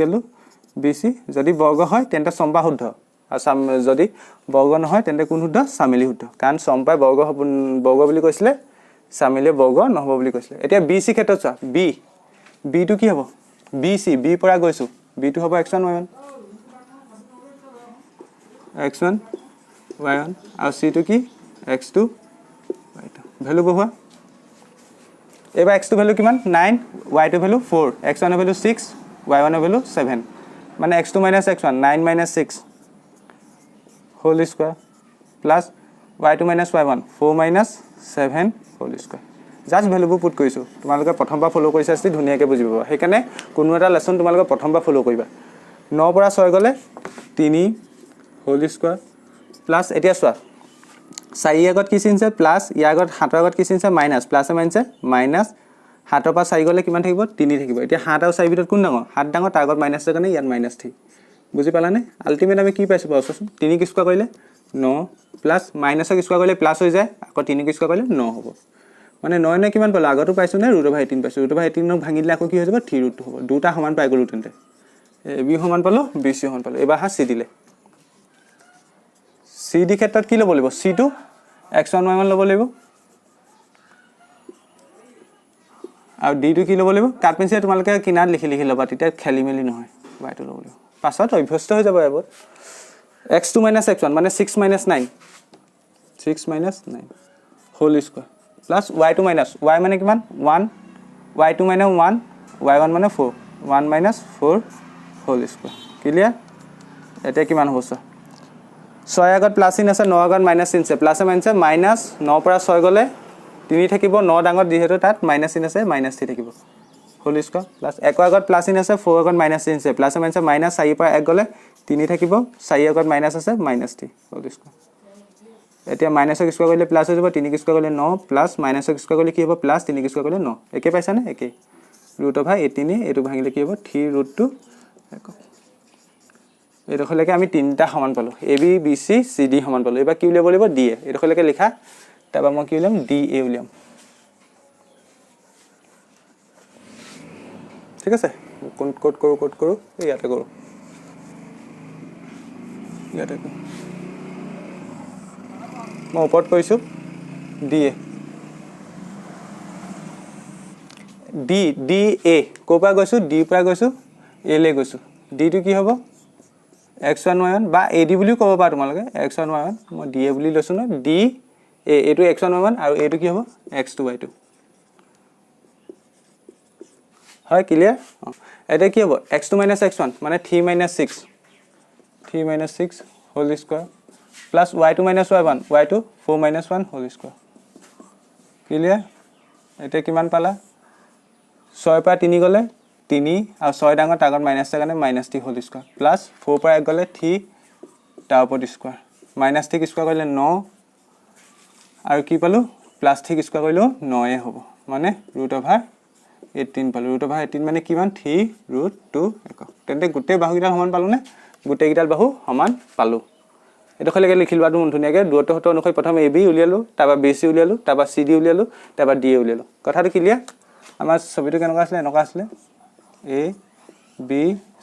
= BC যদি বৰ্গ হয় তেন্তে সমবাহ শুদ্ধ আৰু যদি বৰ্গ নহয় তেন্তে কোন শুদ্ধ সামিলি শুদ্ধ কাৰণ সমবাই বৰ্গ বুলি কৈছিলে সামিলি বৰ্গ নহব বুলি কৈছিলে এতিয়া BC ক্ষেত্ৰত চোৱা B টো কি হ'ব BC B পৰা গৈছো B টো হ'ব x1 y1 x1 y1 আৰু C টো কি x2 y2 ভ্যালু বহুৱা এবা x2 ভ্যালু কিমান 9 y2 value 4 x1 value 6 y1 value 7 মানে x2 - x1 9 - 6 whole square plus y2 - y1 4 - 7 whole square just ভ্যালুবোৰ put কৰিছো তোমালোকে প্ৰথমবাৰ ফলো কৰিছা যদি ধুনিয়াকৈ বুজি পাবা সেইকাৰণে কোনো এটা লেসন তোমালোকে প্ৰথমবাৰ ফলো কৰিবা 9 পৰা 6 গলে 3 whole square plus এতিয়া চোৱা 4 আগত কি চিনছে প্লাস ইয়াৰ আগত 7 আগত কি চিনছে মাইনাস প্লাস মাইনাস মাইনাস 7 পৰা 4 গলে কিমান থাকিব 3 থাকিব এতিয়া 7 আৰু 4 ভিতৰত কোন ডাঙৰ 7 ডাঙৰ তাৰ আগত মাইনাস কাৰণে ইয়াত মাইনাস থি বুজি পালানে আলটিমেট আমি কি পাইছো বাওচোন 3 কি স্কয়াৰ কৰিলে 9 প্লাস মাইনাস কি স্কয়াৰ কৰিলে প্লাস হৈ যায় আকৌ 3 কি স্কয়াৰ কৰিলে 9 হ'ব মানে 9 নে কিমান পালো আগতো পাইছো নে √18 পাইছো √18 নক ভাঙি দিলে আকৌ কি হৈ যাব 3 হ'ব দুটা সমান পাই গলো তেন্তে AB সমান পালো BC সমান পালো এবাৰ হা C দিলে CD ক্ষেত্ৰত কি ল'ব লাগিব C টো x1 y1 ল'ব লাগিব আৰু D টো কি ল'ব লাগিব কাট পেন্সিল তোমালোকে কিনাত লিখি ল'বা তেতিয়া খেলি মেলি নহয় y টো ল'ব লাগিব পাছত অভ্যস্ত হৈ যাব এবাৰ x2 - x1 মানে 6 - 9 6 - 9 whole square plus y2 - y মানে কিমান 1 y2 - 1 y1 মানে 4 1 - 4 whole square ক্লিয়াৰ এটা কিমান হ'ব 6 আগত প্লাস চিন আছে 9 আগত মাইনাস চিন আছে প্লাস মাইনাস মাইনাস 9 পৰা 6 গলে 3 থাকিব 9 ডাঙৰ যিহেতু তাত মাইনাস চিন আছে মাইনাস 3 থাকিব হোল স্কয়াৰ প্লাস 1 আগত প্লাস চিন আছে 4 আগত মাইনাস চিন আছে প্লাস মাইনাস মাইনাস 4 পৰা 1 গলে 3 থাকিব 4 আগত মাইনাস আছে মাইনাস 3 হোল স্কয়াৰ এতিয়া মাইনাস ক স্কয়াৰ কৰিলে প্লাস হৈ যাব 3 ক স্কয়াৰ কৰিলে 9 প্লাস মাইনাস ক স্কয়াৰ কৰিলে কি হ'ব প্লাস 3 ক স্কয়াৰ কৰিলে 9 একে পাইছা নে একে √18 এটো ভাঙিলে কি হ'ব 3√2 এডখলৈকে আমি তিনটা সমান পালো AB BC CD সমান পালো এবা কি উলিয়াব লাগিব DA এডখলৈকে লিখা তাবা মই কি উলিয়াম DA উলিয়াম ঠিক আছে কোড কৰো ইয়াতে কৰো মই ওপৰত কৈছো DA DA কোপা গৈছো D পৰা গৈছো A লে গৈছো D টো কি হ'ব x1 y1 বা AD বুলিও ক'ব পাৰা তোমালোকে x1 y1 মই DA বুলি লৈছো ন D A এটো x1 y1 আৰু A টো কি হ'ব x2 y2 হয় ক্লিয়াৰ এটা কি হ'ব x2 - x1 মানে 3 - 6 3 - 6 whole square plus y2 - y1 y2 4 - 1 whole square clear এটা কিমান পালা 6 পৰা 3 গলে 3 আৰু 6 ডাঙৰ তাৰ আগত মাইনাস কাৰণে -3 হোল স্কয়াৰ প্লাস 4 পৰা 1 গলে 3 তাৰ ওপৰত স্কয়াৰ -3 স্কয়াৰ কৰিলে 9 আৰু কি পালো +3 স্কয়াৰ কৰিলে 9 এ হ'ব মানে √18 পালো √18 মানে কিমান 3√2 একক তেন্তে গোটেই বাহুকেইটা সমান পালো নে গোটেই কেইডাল বাহু সমান পালো এডখলৈকে লিখিলবা তুমি ধুনিয়াকৈ দূৰত্ব অনুসৰি প্ৰথম AB উলিয়ালো তাবা BC উলিয়ালো তাবা CD উলিয়ালো তাবা DA উলিয়ালো কথাটো ক্লিয়াৰ আমাৰ ছবিটো কেনেকুৱা আছিল এনেকুৱা আছিল A B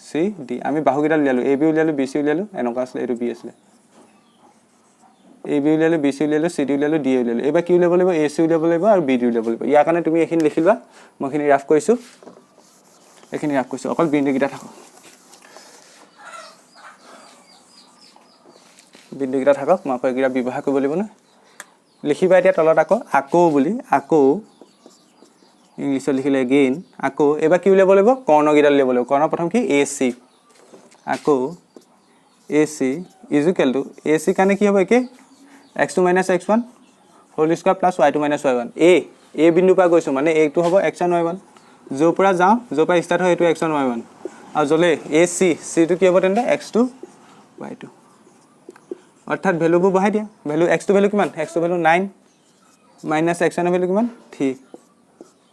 C D আমি বাহুকেইটা উলিয়ালো AB উলিয়ালো BC উলিয়ালো এনেকুৱা আছিল এটো B আছিল AB উলিয়ালো BC উলিয়ালো CD উলিয়ালো D উলিয়ালো এবা কি উলিয়াব লাগিব AC উলিয়াব লাগিব আৰু BD উলিয়াব লাগিব ইয়াৰ কাৰণে তুমি এখিনি লিখিলবা মইখিনি ৰাফ কৰিছো এখিনি ৰাফ কৰিছো অকল বিন্দুকেইটা থাকক বিন্দুকেইটা থাকক মই আকৌ এগিৰা ব্যৱহাৰ কৰিব লাগিব না লিখিবা এতিয়া তলত আকৌ বুলি আকৌ ইংলিশত লিখিলে again আকৌ এবা কি উলিয়াব লাগিব কৰ্ণকেইটা উলিয়াব লাগিব কৰ্ণ প্ৰথম কি AC আকৌ AC AC কাৰণে কি হ'ব একে x2 - x1 whole square plus y2 - y1 A বিন্দু পৰা গৈছো মানে A টো হ'ব x1 y1 যো পৰা যাও যো পৰা ষ্টাৰ্ট হয় এটো x1 y1 আৰু জলে AC C টো কি হ'ব তেন্তে x2 y2 অৰ্থাৎ ভ্যালুবোৰ বহাই দিয়া ভ্যালু x2 ভ্যালু কিমান x2 value 9 minus x1 value কিমান 3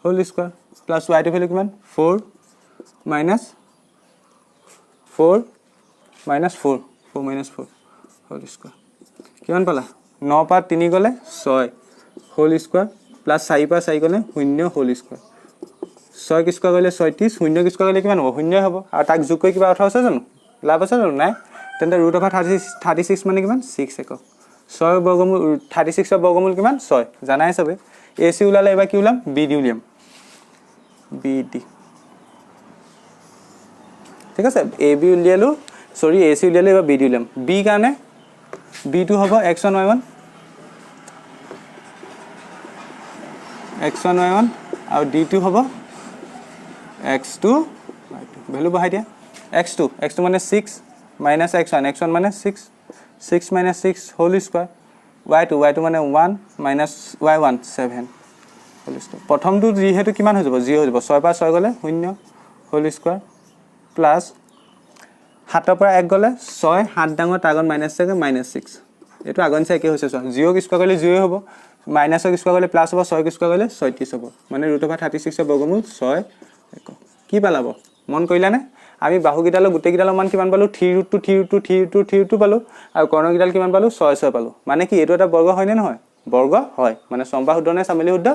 whole square plus y2 value কিমান 4 মাইনাস 4 হোল স্কয়াৰ কিমান পালা 9 পৰা 3 গলে 6 হোল স্কয়াৰ প্লাছ 4 পৰা 4 গ'লে 0 হোল স্কোৱাৰ 6 কি স্কোৱাৰ কৰিলে 36 0 কি স্কোৱাৰ কৰিলে কিমান হ'ব 0 হ'ব আৰু তাক যোগ কৰি কিবা অৰ্থ আছে জানো লাভ আছে জানো নাই তেন্তে √36 মানে কিমান 6 একক 6 বৰ্গমূল 36 ৰ বৰ্গমূল কিমান 6 জানাই সবে AC ওলালে এবাৰ কি ওলাম BD উলিয়াম BD ঠিক আছে AB উলিয়ালো সৰি AC উলিয়ালো এবাৰ BD উলিয়াম B কাৰণে B2 হ'ব x1 y1 x1 y1 আৰু D2 হ'ব x2 ভ্যালু বহাই দিয়া x2 মানে 6 minus x1 মানে 6 minus 6 whole square y2 মানে 1 minus y1 7 whole square প্ৰথমটো যেহেতু কিমান হৈ যাব 0 হৈ যাব 6 পৰা 6 গলে 0 whole square plus 7 পৰা 1 গলে 6 7 ডাঙৰ তাগন minus 6 এটো আগন চাই কি হৈছে 0 কি স্কয়াৰ গলে 0 হ'ব minus কি স্কয়াৰ গলে প্লাস হ'ব 6 কি স্কয়াৰ গলে 36 হ'ব মানে √36 ৰ বৰ্গমূল 6 একক কি পালাব মন কইলা নে আমি বাহুগিডাল গুটেগিডাল মান কিমান পালো 3√2 পালো আৰু কৰ্ণগিডাল কিমান পালো 6 পালো মানে কি এটো এটা বৰ্গ হয় নে নহয় বৰ্গ হয় মানে সম্বাহুদ্ধ নে সামেলি শুদ্ধ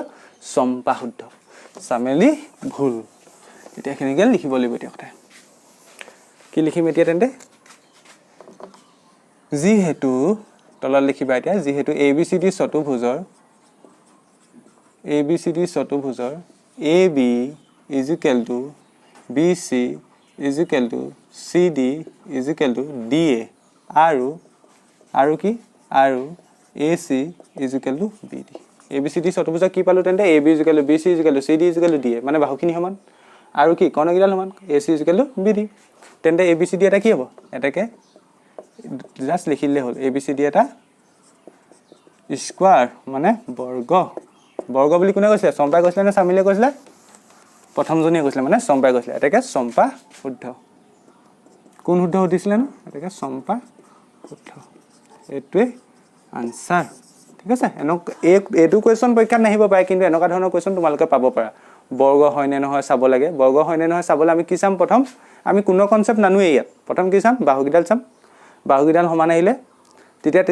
সম্বাহুদ্ধ সামেলি ভুল এটা এখিনিকে লিখিব লাগিব এটা কথা কি লিখিম এতিয়া তেন্তে যেহেতু তলত লিখিবা এতিয়া যেহেতু ABCD চতুৰ্ভুজৰ AB = BC = CD = DA আৰু কি আৰু AC = BD ABCD চতুৰ্ভুজৰ কি পালো তেন্তে AB = BC = CD = DA মানে বাহুখিনি সমান আৰু কি কৰ্ণগিডাল সমান AC = BD তেন্তে ABCD এটা কি হ'ব এটাকে জাস্ট লিখিলে হ'ল ABCD এটা স্কয়াৰ মানে বৰ্গ বুলি কোনে কৈছে সম্পাই কৈছিলে নে সামিলে কৈছিলে প্ৰথম জনী কৈছিলে মানে সম্পাই কৈছিলে এটাকে সম্পা শুদ্ধ কোন শুদ্ধ হতিছিল না এটাকে সম্পা শুদ্ধ এটোৱে আনসাৰ ঠিক আছে এটো কোৱেশ্চন পৰীক্ষাত নাহিব পাৰে কিন্তু এনেকা ধৰণৰ কোৱেশ্চন তোমালোকে পাব পাৰা বৰ্গ হয় নে নহয় চাব লাগে বৰ্গ হয় নে নহয় চাবলৈ আমি কি চাম প্ৰথম আমি কোনো কনসেপ্ট নানুৱে ইয়াত প্ৰথম কি চাম বাহুগিডাল চাম বাহুগিডাল সমান আহিলে তেতিয়া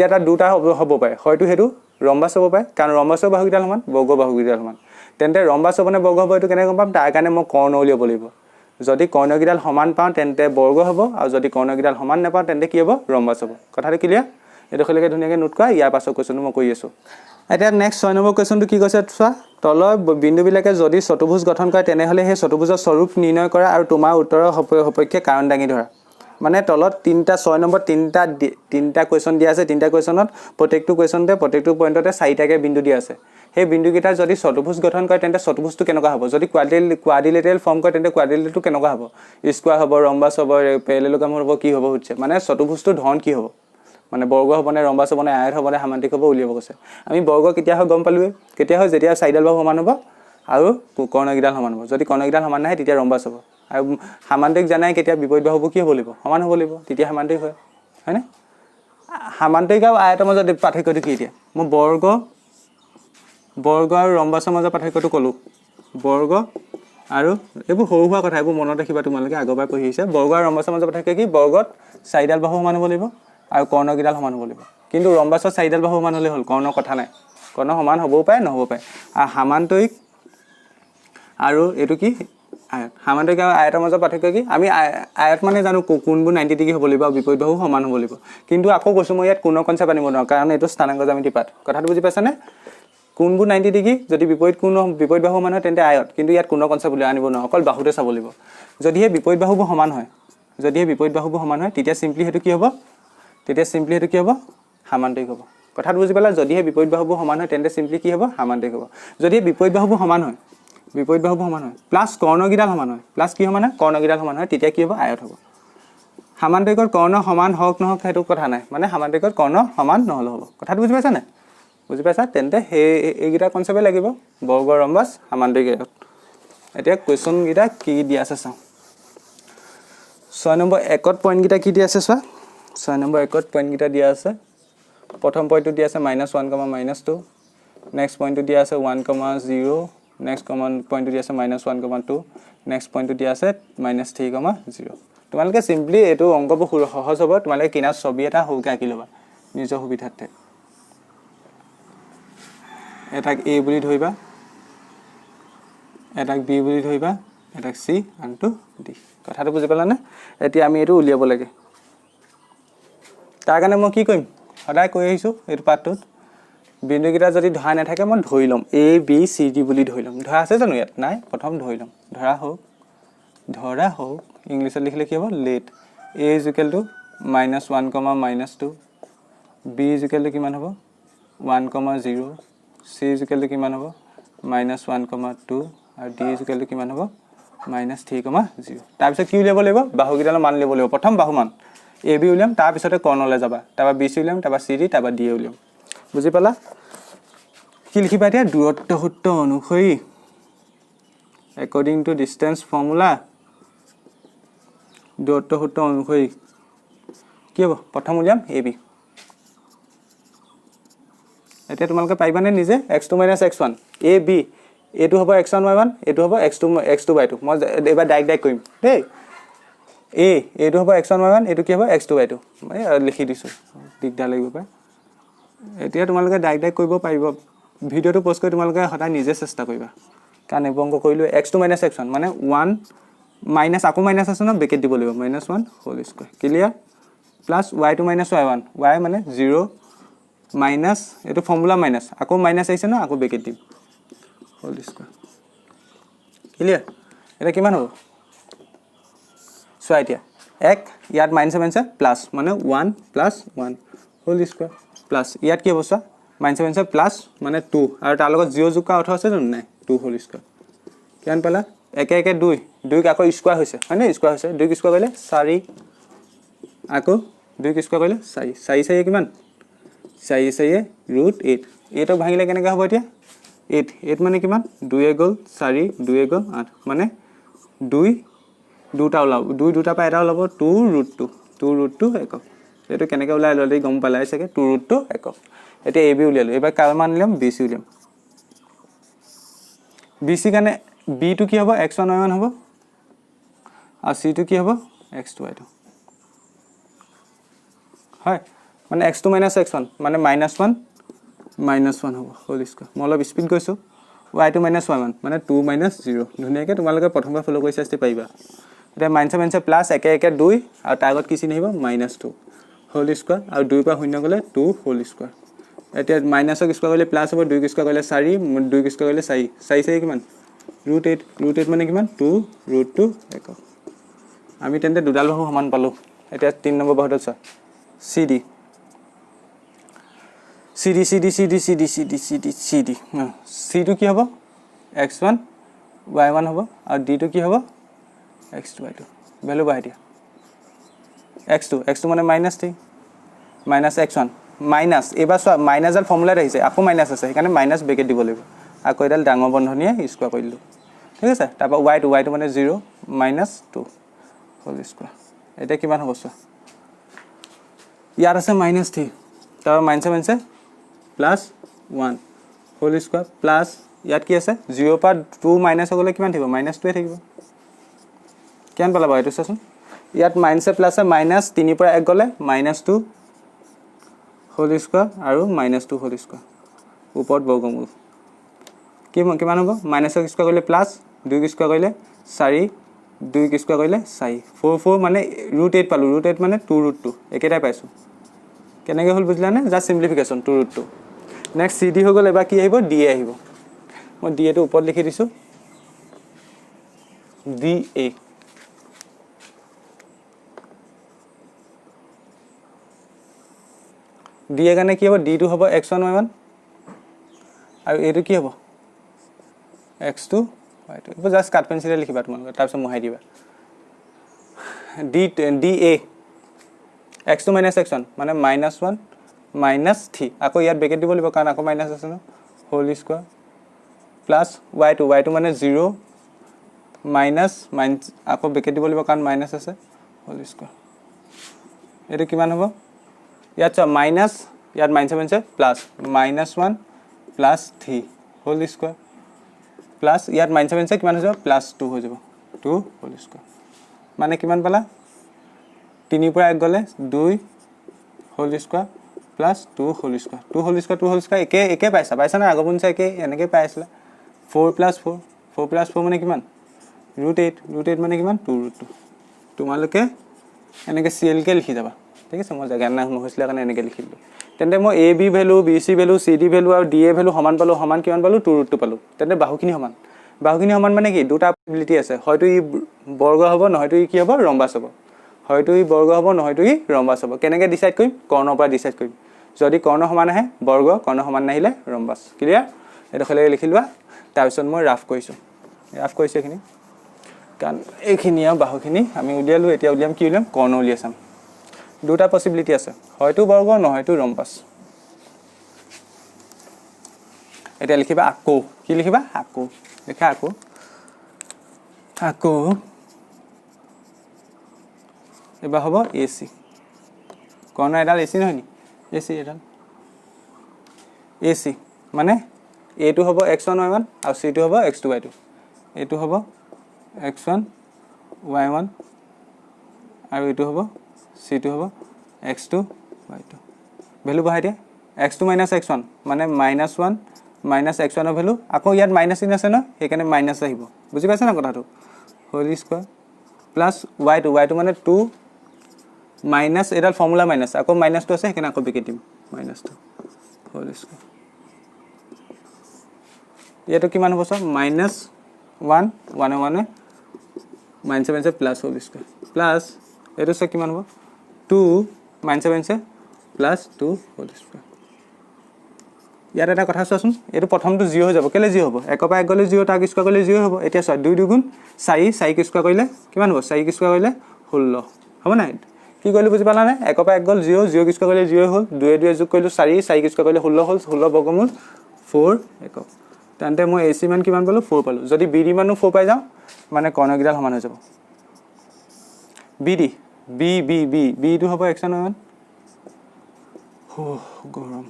এটা দুটা হ'ব পাৰে হয়তো হেতু ৰম্বাস হ'ব পাৰে কাৰণ ৰম্বাসৰ বাহুগিডাল সমান বৰ্গ বাহুগিডাল সমান তেন্তে ৰম্বাস হ'বনে বৰ্গ হ'ব এটো কেনে গম পাম তাৰ কাৰণে মই কৰ্ণ উলিয়াব লাগিব যদি কৰ্ণগিডাল সমান পাওঁ তেন্তে বৰ্গ হ'ব আৰু যদি কৰ্ণগিডাল সমান নাপাওঁ তেন্তে কি হ'ব ৰম্বাস হ'ব কথাটো ক্লিয়াৰ এটো খলৈকে ধুনিয়াকে নোট কৰা ইয়াৰ পাছৰ কোৱেশ্চনটো মই কৈ আছো এতিয়া নেক্সট 6 নম্বৰ কোৱেশ্চনটো কি কৈছে চোৱা তলৰ বিন্দুবিলাকে যদি চতুৰ্ভুজ গঠন কৰে তেনেহলে সেই চতুৰ্ভুজৰ স্বৰূপ নিৰ্ণয় কৰা আৰু তোমাৰ উত্তৰৰ সপক্ষে কাৰণ দাঙি ধৰা মানে তলত 6 নম্বৰ তিনটা কোৱেশ্চন দিয়া আছে তিনটা কোৱেশ্চনত প্ৰত্যেকটো কোৱেশ্চনতে প্ৰত্যেকটো পইণ্টতে 4টাকে বিন্দু দিয়া আছে সেই বিন্দুকেইটা যদি চতুৰ্ভুজ গঠন কৰে তেন্তে চতুৰ্ভুজটো কেনেকুৱা হ'ব যদি কোৱাড্ৰিলেটাৰেল ফৰ্ম কৰে তেন্তে কোৱাড্ৰিলেটাৰটো কেনেকুৱা হ'ব স্কয়াৰ হ'ব ৰম্বাস হ'ব পেৰেলেলোগ্ৰাম হ'ব কি হ'ব হচ্ছে মানে চতুৰ্ভুজটো ধৰণ কি হ'ব মানে বৰ্গ হ'বনে ৰম্বাস হ'বনে আয়ত হ'বনে সামান্তিক হ'ব উলিয়াব কৈছে আমি বৰ্গ কেতিয়া হয় গম পালুৱে কেতিয়া হয় যেতিয়া চাইডাল বাহু সমান হ'ব আৰু কৰ্ণগিডাল সমান হ'ব যদি কৰ্ণগিডাল সমান নহয় তেতিয়া ৰম্বাস হ'ব আৰু সামান্তিক জানাই কেতিয়া বিপৰীত বাহু কি হ'ব লাগিব সমান হ'ব লাগিব তেতিয়া সামান্তিক হয় হয়নে সামান্তিক আৰু আয়তৰ মাজত পাৰ্থক্যটো কি এতিয়া মই বৰ্গ আৰু ৰম্বাসৰ মাজত পাৰ্থক্যটো কলো বৰ্গ আৰু এইবোৰ সৰু হোৱা কথা এইবোৰ মনত ৰাখিবা তোমালোকে আগৰবাৰ পঢ়ি আহিছে বৰ্গ আৰু ৰম্বাসৰ মাজত পাৰ্থক্য কি বৰ্গত চাইডাল বাহু সমান হ'ব লাগিব আৰু কৰ্ণগিডাল সমান হ'ব লাগিব কিন্তু ৰম্বাসৰ চাইডাল বাহু সমান হ'লে হ'ল কৰ্ণ কথা নাই কৰ্ণ সমান হ'বও পাৰে নহ'ব পাৰে আৰু সামান্তৰিক আৰু এটো কি আয়ত সামান্তৰিক আৰু আয়তৰ মাজত পাৰ্থক্য কি আমি আয়ত মানে জানো কোনবোৰ 90 ডিগ্ৰী হ'ব লাগিব আৰু বিপৰীত বাহু সমান হ'ব লাগিব কিন্তু আকৌ কৈছো মই ইয়াত কোনো কনসেপ্ট আনিব নোৱাৰো কাৰণ এটো স্থানাংক জ্যামিতি পাঠ কথাটো বুজি পাইছানে কোনবোৰ 90 ডিগ্ৰী যদি বিপৰীত বাহু সমান হয় তেন্তে আয়ত কিন্তু ইয়াত কোনো কনসেপ্ট বুলি আনিব নোৱাৰো অকল বাহুতে চাব লাগিব যদি হে বিপৰীত বাহুবোৰ সমান হয় তেতিয়া সিম্পলি হেতু কি হ'ব সামান্তৰিক হ'ব কথাটো বুজি পালা যদি হে বিপৰীত বাহুবোৰ সমান হয় তেন্তে সিম্পলি কি হ'ব সামান্তৰিক হ'ব যদি বিপৰীত বাহুবোৰ সমান হয় প্লাস কৰ্ণগিডাল সমান হয় প্লাস কি সমান হয় কৰ্ণগিডাল সমান হয় তেতিয়া কি হ'ব আয়ত হ'ব সামান্তৰিকৰ কৰ্ণ সমান হওক নহওক হেতু কথা নাই মানে সামান্তৰিকৰ কৰ্ণ সমান নহলে হ'ব কথাটো বুজি পাইছা নে বুজি পাইছা তেন্তে এইগিটা কনসেপ্টে লাগিব বৰ্গ ৰম্বাস সামান্তৰিক আয়ত এতিয়া কোৱেশ্চন গিটা কি দিয়া আছে চাও 6 নম্বৰ 1ত পইণ্ট গিটা কি দিয়া আছে চোৱা 6 নম্বৰ 1ত পইণ্ট গিটা দিয়া আছে প্ৰথম পইণ্টটো দিয়া আছে -1, -2 নেক্সট পইণ্টটো দিয়া আছে 1, 0 নেক্সট কমন পইণ্টটো দিয়া আছে -1, 2 নেক্সট পইণ্টটো দিয়া আছে -3, 0 তোমালোকে সিম্পলি এটো অংকবোৰ সহজ হ'ব তোমালোকে কিনা ছবি এটা হউকে আঁকি লবা নিজৰ সুবিধাতে এটাক A বুলি ধৰিবা এটাক B বুলি ধৰিবা এটাক C আনটো D কথাটো বুজি পালানে এতিয়া আমি এটো উলিয়াব লাগে তাৰ কাৰণে মই কি কৰিম সদায় কৈ আহিছো এই পাঠটোত বিন্দুকেইটা যদি ধৰা নাথাকে মই ধৰি লম A B C D বুলি ধৰি লম ধৰা আছে জানো ইয়াত নাই প্ৰথম ধৰি লম ধৰা হোক ইংলিছত লিখিলে কি হ'ব let A is equal to -1, -2 B is equal to কিমান হ'ব 1, 0 C is equal to কিমান হ'ব -1, 2 আৰু D is equal to কিমান হ'ব -3, 0 তাৰ পিছত কি উলিয়াব লাগিব বাহুকেইটাৰ মান উলিয়াব লাগিব প্ৰথম বাহু মান AB উলিয়াম তাৰ পিছতে কৰ্ণলৈ যাবা তাৰপা BC উলিয়াম তাৰপা CD তাৰপা D উলিয়াম বুজি পালা কি লিখিবা এতিয়া দূৰত্ব সূত্ৰ অনুসৰি according to distance formula দূৰত্ব সূত্ৰ অনুসৰি কি হ'ব প্ৰথম উলিয়াম AB এতিয়া তোমালোকে পাইবানে নিজে x2 - x1 AB এটো হ'ব x1 y1 এটো হ'ব x2 y2 মই এবাৰ ডাইৰেক্ট কৰিম দেই এটো হ'ব x1 y1 এটো কি হ'ব x2 y2 মই লিখি দিছো দিগদাৰ লাগিব পায় এতিয়া তোমালোকে ডাইৰেক্ট কৰিব পাৰিব ভিডিওটো পোষ্ট কৰি তোমালোকে হঠাৎ নিজে চেষ্টা কৰিবা কাৰণ এই অংক কৰিলো x2 - x1 মানে 1 মাইনাস আকৌ মাইনাস আছে না ব্ৰেকেট দিব লাগিব -1 whole square clear plus y2 - y1 y মানে 0 মাইনাস এটো ফৰ্মুলা মাইনাস আকৌ মাইনাস আইছে না আকৌ ব্ৰেকেট দিম হোল স্কয়াৰ ক্লিয়াৰ এটা কিমান হ'ব চোৱা এতিয়া এক ইয়াত মাইনাস আছে প্লাস মানে 1 + 1 হোল স্কয়ার প্লাস ইয়াত কি হ'ব চোৱা মাইনাস আছে প্লাস মানে 2 আৰু তাৰ লগত 0 যোগ কৰা অৰ্থ আছে জানো নাই 2 হোল স্কয়ার কিমান পালা একে 2 আকৌ স্কয়ার হৈছে হয়নে স্কয়ার হৈছে 2 স্কয়ার কৰিলে 4 আকৌ 2 স্কয়াৰ কৰিলে 4 4 কিমান 4 √8 এটো ভাঙিলে কেনেকৈ হ'ব এতিয়া 8 মানে কিমান 2 গ'ল 4 2 গ'ল 8 মানে 2 দুটা ওলাব 2 দুটা পাই এটা ওলাব 2√2 একক এটো কেনেকৈ ওলাই ললি গম পালাই চাগে 2√2 একক এতিয়া AB উলিয়ালো এবাৰ কাৰ মান লিয়াম BC উলিয়াম BC কাৰণে B টো কি হ'ব x1 y1 হ'ব আৰু C টো কি হ'ব x2 y2 হয় মানে x2 - x1 মানে -1 -1 হ'ব হোল স্কয়ার মই অলপ স্পিড কৈছো y2 - y1 মানে 2 - 0 ধুনিয়াকে তোমালোকে প্ৰথমবাৰ ফলো কৰি চাইতে পাইবা এটা মাইনাস প্লাস একে 2 আৰু তাৰ আগত কি চিন আহিব -2 হোল স্কয়াৰ আৰু 2 পৰা শূন্য গলে 2 হোল স্কয়াৰ এতিয়া মাইনাসক স্কয়াৰ কৰিলে প্লাস হ'ব 2 স্কয়াৰ কৰিলে 4 2 স্কয়াৰ কৰিলে 4 কিমান √8 মানে কিমান 2√2 একক আমি তেন্তে দুডাল বাহু সমান পালো এতিয়া 3 নম্বৰ বাহুটো চোৱা CD C টো কি হ'ব x1 y1 হ'ব আৰু D টো কি হ'ব x2 y2 ভ্যালু বাই দিয়া x2 মানে -3 -x1 মাইনাস এবাৰ চোৱা মাইনাসৰ ফৰ্মুলাত আহিছে আকৌ মাইনাস আছে সেইকাৰণে মাইনাস ব্ৰেকেট দিব লাগিব আকৌ এডাল ডাঙৰ বন্ধনীয়ে স্কয়াৰ কৰিলো ঠিক আছে তাৰপা y2 মানে 0 -2 হোল স্কয়াৰ এটা কিমান হ'ব চোৱা ইয়াত আছে -3 তাৰ minus plus 1 whole square plus ইয়াত কি আছে 0 পৰা 2 মাইনাস হ'লে কিমান থাকিব -2 থাকিব কেন পালা বাৰু এটো চাচোন ইয়াত মাইনাস প্লাস মাইনাস 3 পৰা 1 গলে -2 হোল স্কয়াৰ আৰু -2 হোল স্কয়াৰ ওপৰত বৰ্গমূল কিমান হ'ব মাইনাসক স্কয়াৰ কৰিলে প্লাস 2 স্কয়াৰ কৰিলে 4 2 স্কয়াৰ কৰিলে 4 4 মানে √8 পালো √8 মানে 2√2 একেটাই পাইছো কেনেকৈ হল বুঝলা নে জাস্ট সিম্পলিফিকেশন 2√2 নেক্সট CD হৈ গল এবাৰ কি আহিব DA আহিব মই DA টো ওপৰত লিখি দিছো DA DA কাৰণে কি হ'ব D টো হ'ব x1 y1 আৰু A টো কি হ'ব x2 y2 এটা জাস্ট কাট পেন্সিলে লিখিবা তোমালোকে তাৰ পিছত মোহাই দিবা DA x2 - x1 মানে -1 -3 আকৌ ইয়াত ব্ৰেকেট দিব লাগিব কাৰণ আকৌ মাইনাস আছে ন হোল স্কয়াৰ প্লাস y2 মানে 0 মাইনাস আকৌ ব্ৰেকেট দিব লাগিব কাৰণ মাইনাস আছে হোল স্কয়ার এটো কিমান হ'ব ইয়াত চা মাইনাস ইয়াত মাইনাস আছে plus -1 plus 3 whole square plus ইয়াত মাইনাস আছে কিমান হৈ যাব প্লাস 2 হৈ যাব 2 হোল স্কয়ার মানে কিমান পালা 3 পৰা 1 গলে 2 whole square plus 2 whole square 2 whole square একে পাইছা না আগৰ পুনচা একে এনেকৈ পাই আছিলা 4 + 4 4 + 4 মানে কিমান √8 মানে কিমান 2√2 তোমালোকে এনেকৈ CL কে লিখি যাবা ঠিক আছে মই জাগা না নহৈছিলে কাৰণে এনেকৈ লিখি দিলোঁ তেন্তে মই AB value BC value CD value আৰু DA ভ্যালু সমান পালো সমান কিমান পালো 2√2 পালো তেন্তে বাহুখিনি সমান মানে কি দুটা পসিবিলিটি আছে হয়তো ই বৰ্গ হ'ব নহয়তো ই কি হ'ব ৰম্বাস হ'ব হয়তো ই বৰ্গ হ'ব নহয়তো ই ৰম্বাস হ'ব কেনেকৈ ডিসাইড কৰিম কৰ্ণৰ পৰা ডিসাইড কৰিম যদি কৰ্ণ সমান আহে বৰ্গ কৰ্ণ সমান নাহিলে ৰম্বাস ক্লিয়াৰ এটা খলে লিখি লোৱা তাৰ পিছত মই ৰাফ কৰিছো এখিনি কাৰণ এইখিনি আৰু বাহুখিনি আমি উলিয়ালো এতিয়া উলিয়াম কি উলিয়াম কৰ্ণ উলিয়াম দুটা পসিবিলিটি আছে হয়তো বৰ্গ নহয়তো ৰম্বাস এটা লিখিবা আকৌ কি লিখিবা আকৌ লিখা আকৌ এবা হ'ব AC কৰ্ণ এডাল AC নহয় নি AC এডাল AC মানে A টো হ'ব x1 y1 আৰু C টো হ'ব x2 y2 এটো হ'ব x1 y1 আৰু এটো হ'ব C টো হ'ব x2 y2 ভ্যালু বহাই দিয়া x2 - x1 মানে -1 - x1 ভ্যালু আকৌ ইয়াত মাইনাস চিন আছে ন সেইকাৰণে মাইনাস আহিব বুজি পাইছা না কথাটো হোল স্কয়াৰ প্লাস y2 মানে 2 মাইনাস এডাল ফৰ্মুলা মাইনাস আকৌ মাইনাসটো আছে সেইকাৰণে আকৌ বিকে দিম -2 হোল স্কয়াৰ ইয়াটো কিমান হ'ব সব -1 1 -7 প্লাস হোল স্কয়াৰ প্লাস এটো সে কিমান হ'ব 2 -7 প্লাস 2 হোল স্কয়াৰ ইয়াত এটা কথা চোৱাচোন এটো প্ৰথমটো 0 হৈ যাব কেলে 0 হ'ব 1 পৰা 1 গলে 0 তাক স্কয়াৰ কৰিলে 0 হ'ব এতিয়া 2 2 গুণ 4 4 স্কয়াৰ কৰিলে কিমান হ'ব 4 স্কয়াৰ কৰিলে 16 হ'ব না কি কৰিলো বুজি পালা নে 1 পৰা 1 গল 0 0 স্কয়াৰ কৰিলে 0 হ'ল 2 2 যোগ কৰিলো 4 4 স্কয়াৰ কৰিলে 16 হ'ল 16 বৰ্গমূল 4 একক তেন্তে মই AC মান কিমান পালো 4 পালো যদি BD মানো 4 পাই যাও মানে কৰ্ণগিডাল সমান হৈ যাব BD B টো হ'ব x1 y1 গৰম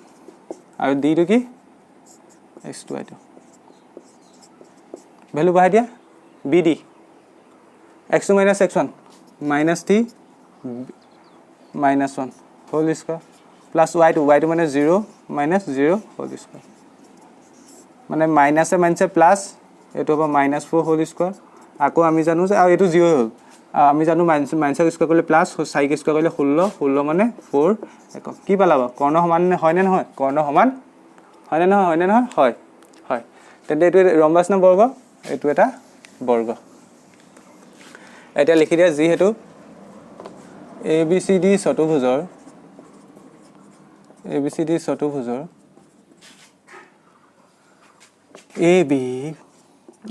আৰু D টো কি x2 y2 ভ্যালু বহাই দিয়া BD x2 - x1 -3 -1 whole square plus y2 মানে 0 - 0 হোল স্কয়াৰ মানে মাইনাসে মাইনাসে প্লাস এটো হ'ব -4 হোল স্কয়াৰ আকৌ আমি জানো যে আৰু এটো 0 হ'ল আমি জানো মাইনাস স্কয়াৰ কৰিলে প্লাস 4 স্কয়াৰ কৰিলে 16 মানে 4 একক কি পালাব কৰ্ণ সমান হয় নে নহয় কৰ্ণ সমান হয় নে নহয় হয় তেন্তে এটো ৰম্বাস না বৰ্গ এটো এটা বৰ্গ এটা লিখি দিয়া যি হেতু ABCD চতুৰ্ভুজৰ AB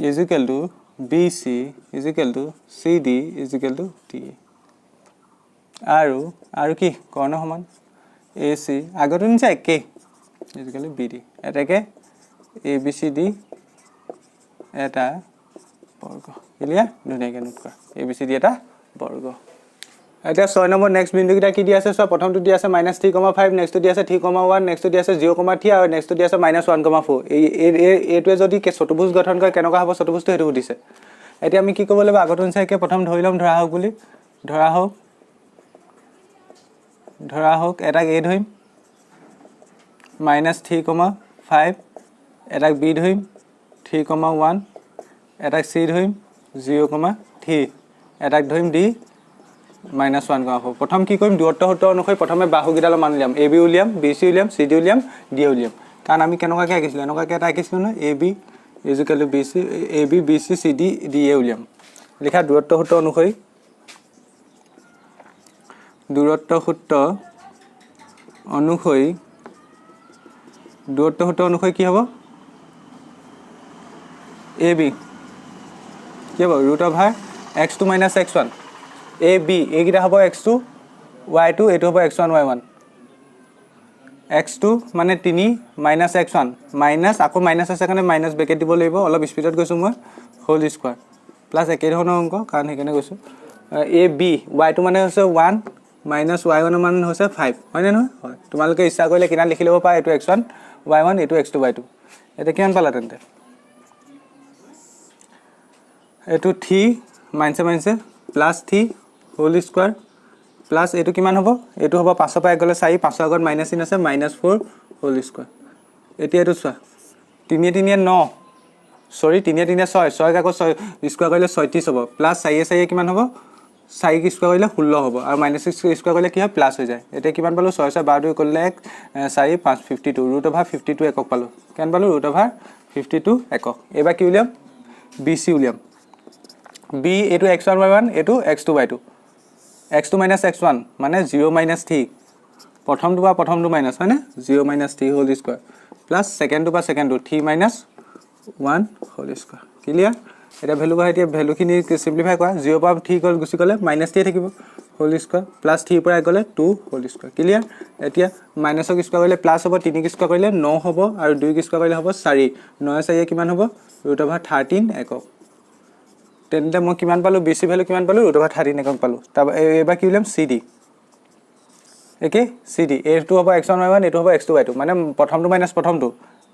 = BC = CD = DA আৰু কি কৰ্ণ সমান AC আগতো নিচা একে = BD এটাকে ABCD এটা বৰ্গ ক্লিয়াৰ ধুনীয়াকৈ নোট কৰা ABCD এটা বৰ্গ এতিয়া 6 নম্বৰ নেক্সট বিন্দুকিটা কি দি আছে সব প্ৰথমটো দি আছে -3,5 নেক্সটটো দি আছে 3,1 নেক্সটটো দি আছে 0,3 আৰু নেক্সটটো দি আছে -1,4 এইটোৱে যদি চতুৰ্ভুজ গঠন কৰে কেনেকুৱা হ'ব চতুৰ্ভুজটো হেতু দিছে এতিয়া আমি কি কৰিব লাগিব আগতো নিচাকে প্ৰথম ধৰি লম ধৰা হোক বুলি ধৰা হোক এটাক A ধৰিম -3,5 এটাক B ধৰিম 3,1 এটাক C ধৰিম 0,3 এটাক ধৰিম D -1,4 প্ৰথম কি কৰিম দূৰত্ব সূত্ৰ অনুসৰি প্ৰথমে বাহুগিডাল মান উলিয়াম AB উলিয়াম BC উলিয়াম CD উলিয়াম D উলিয়াম কাৰণ আমি কেনেকুৱাকৈ আঁকিছিলো এনেকুৱাকৈ এটা আঁকিছিলো ন AB = BC AB BC CD DA উলিয়াম লিখা দূৰত্ব সূত্ৰ অনুসৰি কি হ'ব AB কি হ'ব √(x2 - x1) AB এইগিটা হ'ব x2 y2 এটো হ'ব x1 y1 x2 মানে 3 -x1 মাইনাস আকৌ মাইনাস আছে কাৰণে মাইনাস ব্ৰেকেট দিব লাগিব অলপ স্পিডত গৈছো মই হোল স্কয়াৰ প্লাস একে ধৰণৰ অংক কাৰণ হেকেনে গৈছো AB y2 মানে হৈছে 1 -y1 মানে হৈছে 5 হয় নে নহয় হয় তোমালোকে ইচ্ছা কৰিলে কিনা লিখি লব পাৰা এটো x1 y1 এটো x2 y2 এটা কিমান পালা তেন্তে এটো 3 - -3 + 3 হোল স্কয়াৰ + প্লাছ এইটো কিমান হ'ব এইটো হ'ব 5 পৰা 1 গ'লে 4 5 আগত মাইনাছ চিন আছে -4 হোল স্কয়াৰ এতিয়া এইটো চোৱা 3 3 9 সৰি 3 3 6 6 আকৌ 6 স্কয়াৰ কৰিলে 36 হ'ব প্লাছ 4 4 কিমান হ'ব 4 কি স্কয়াৰ কৰিলে 16 হ'ব আৰু -6 স্কয়াৰ কৰিলে কি হয় প্লাছ হৈ যায় এতিয়া কিমান পালো 6 6 12 কৰিলে 4 5 52 √52 একক পালো কেন পালো √52 একক এবা কি উলিয়াম BC উলিয়াম B এটো x1 y1 এটো x2 y2 x2 - x1 মানে 0 - 3 প্ৰথমটো বা প্ৰথমটো মাইনাস হয় না 0 - 3 হোল স্কয়াৰ প্লাস সেকেন্ডটো বা সেকেন্ডটো 3 - 1 হোল স্কয়াৰ ক্লিয়াৰ এটা ভ্যালু বা এতিয়া ভ্যালু খিনি সিম্পলিফাই কৰা 0 পৰা 3 গল গুছি গলে -3 থাকিব হোল স্কয়াৰ প্লাস 3 পৰা গলে 2 হোল স্কয়াৰ ক্লিয়াৰ এতিয়া মাইনাস ক স্কয়াৰ কৰিলে প্লাস হ'ব 3 ক স্কয়াৰ কৰিলে 9 হ'ব আৰু 2 ক স্কয়াৰ কৰিলে হ'ব 4 9 4 কিমান হ'ব √13 একক তেন্তে মই কিমান পালো BC ভ্যালু কিমান পালো √13 একক পালো তাৰ এবা কি উলিয়াম CD একে CD এটো হ'ব x1 y1 এটো হ'ব x2 y2 মানে প্ৰথমটো মাইনাস প্ৰথমটো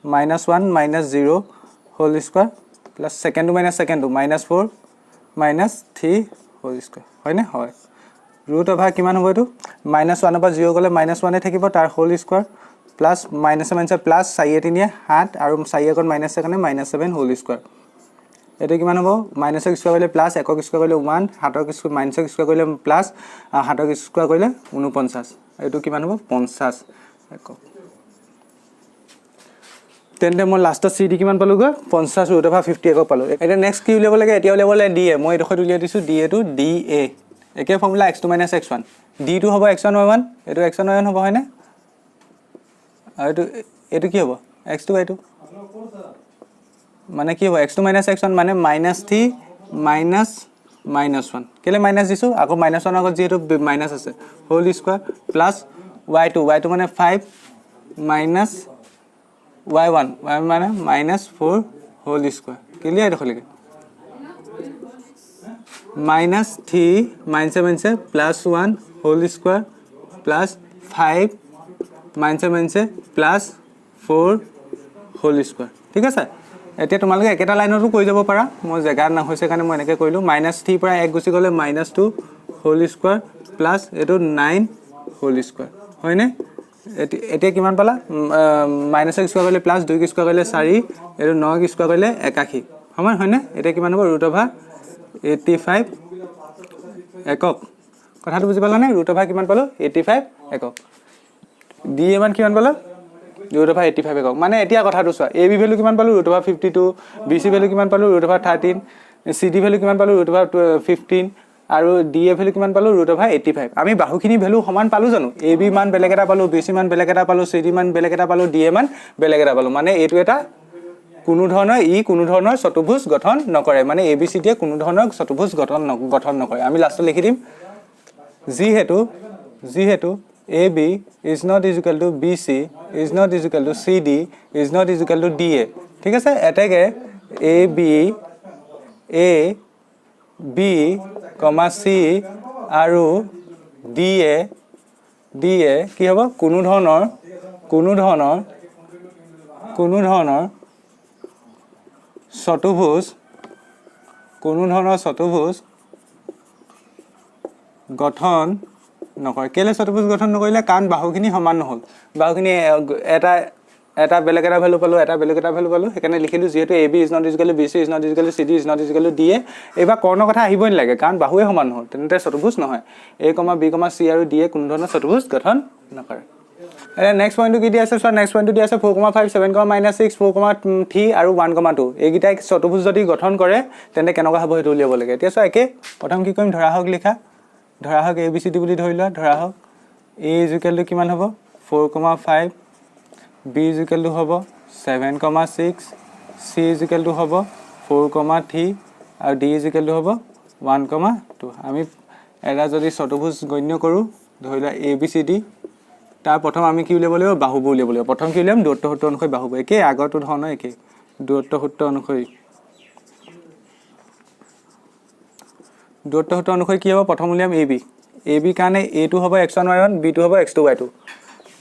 -1 -0 হোল স্কয়াৰ প্লাস সেকেন্ডটো মাইনাস সেকেন্ডটো -4 -3 হোল স্কয়াৰ হয় নে হয় √, কিমান হ'ব এটো -1 পৰা 0 গলে -1 এ থাকিব তাৰ whole square plus minus plus 4 3 7 আৰু 4 আগত মাইনাস কাৰণে -7 হোল স্কয়াৰ এটো কিমান হ'ব মাইনাস ক স্কয়াৰ কৰিলে প্লাস 1 ক স্কয়াৰ কৰিলে 1 7 ক স্কয়াৰ মাইনাস ক স্কয়াৰ কৰিলে প্লাস 7 ক স্কয়াৰ কৰিলে 49 এটো কিমান হ'ব 50 একক তেন্তে মই লাষ্টত CD কিমান পালো গৈ 50 √50 একক পালো এটা নেক্সট কি উলিয়াব লাগে এতিয়া উলিয়াব লাগে DA মই এডখত উলিয়াই দিছো DA টো DA একে ফৰ্মুলা x2 - x1 D টো হ'ব x1 y1 এটো x1 y1 হ'ব হয়নে আৰু এটো কি হ'ব x2 y2 মানে কি হ'ব x2 - x1 মানে -3 -1 কেলে মাইনাস দিছো আকৌ -1 আগত যেটো মাইনাস আছে হোল স্কয়াৰ প্লাস y2 মানে 5 minus y1 মানে -4 হোল স্কয়াৰ ক্লিয়াৰ দেখলিকে -3 -7 +1 whole square plus 5 -7 +4 whole square ঠিক আছে এতিয়া তোমালোকে একেটা লাইনতো কৈ যাব পাৰা মই জায়গা না হৈছে কাৰণে মই এনেকে কইলো -3 পৰা 1 গুছি গলে -2 হোল স্কয়াৰ প্লাস এটো 9 হোল স্কয়াৰ হয়নে এতিয়া কিমান পালা মাইনাস ক স্কয়াৰ কৰিলে প্লাস 2 ক স্কয়াৰ কৰিলে 4 এটো 9 ক স্কয়াৰ কৰিলে 81 সমান হয়নে এতিয়া কিমান হ'ব √85 একক কথাটো বুজি পালা নে √85 কিমান পালো 85 একক DA মান কিমান পালো √85 একক মানে এতিয়া কথাটো চোৱা AB ভ্যালু কিমান পালো √52 BC ভ্যালু কিমান পালো √13 CD ভ্যালু কিমান পালো √15 আৰু DA ভ্যালু কিমান পালো √85 আমি বাহুখিনি ভ্যালু সমান পালো জানো AB মান বেলেগ এটা পালো BC মান বেলেগ এটা পালো CD মান বেলেগ এটা পালো DA মান বেলেগ এটা পালো মানে এটো এটা কোনো ধৰণৰ চতুৰ্ভুজ গঠন নকৰে মানে ABCD এ কোনো ধৰণৰ চতুৰ্ভুজ গঠন নকৰে আমি লাষ্টত লিখি দিম যিহেতু AB is not equal to BC is not equal to CD is not equal to DA ঠিক আছে এটাকে AB A B, C আৰু DA কি হ'ব কোনো ধৰণৰ চতুৰ্ভুজ গঠন নকৰে কেলে চতুৰ্ভুজ গঠন নকৰিলে কাৰণ বাহুখিনি সমান নহল বাহুখিনি এটা বেলেগ এটা ভ্যালু পালো এটা বেলেগ এটা ভ্যালু পালো সেইকাৰণে লিখিলো যেহেতু AB is not equal to BC is not equal to CD is not equal to DA এবা কৰ্ণ কথা আহিবই নালাগে কাৰণ বাহুৱে সমান নহল তেন্তে চতুৰ্ভুজ নহয় A, B, C আৰু D কোনো ধৰণৰ চতুৰ্ভুজ গঠন নকৰে এনে নেক্সট পইণ্টটো কি দি আছে সো নেক্সট পইণ্টটো দি আছে 4,5 7, -6 4,3 আৰু 1,2 এইগিটাই চতুৰ্ভুজ যদি গঠন কৰে তেন্তে কেনেকুৱা হ'ব হেতু উলিয়াব লাগে এতিয়া সো একে প্ৰথম কি কৰিম ধৰা হওক লিখা ধৰা হওক ABCD বুলি ধৰিলা ধৰা হওক A = কিমান হ'ব 4,5 B = হ'ব 7,6 C = হ'ব 4,3 আৰু D = হ'ব 1,2 আমি এটা যদি চতুৰ্ভুজ গণ্য কৰো ধৰিলা ABCD তাৰ প্ৰথম আমি কি উলিয়াব লাগিব বাহুবোৰ উলিয়াব লাগিব প্ৰথম কি উলিয়াম দূৰত্ব সূত্ৰ অনুসৰি বাহুবোৰ একে আগৰটো ধৰণৰ একে দূৰত্ব সূত্ৰ অনুসৰি কি হ'ব প্ৰথম উলিয়াম AB কাৰণে A টো হ'ব x1 y1 B টো হ'ব x2 y2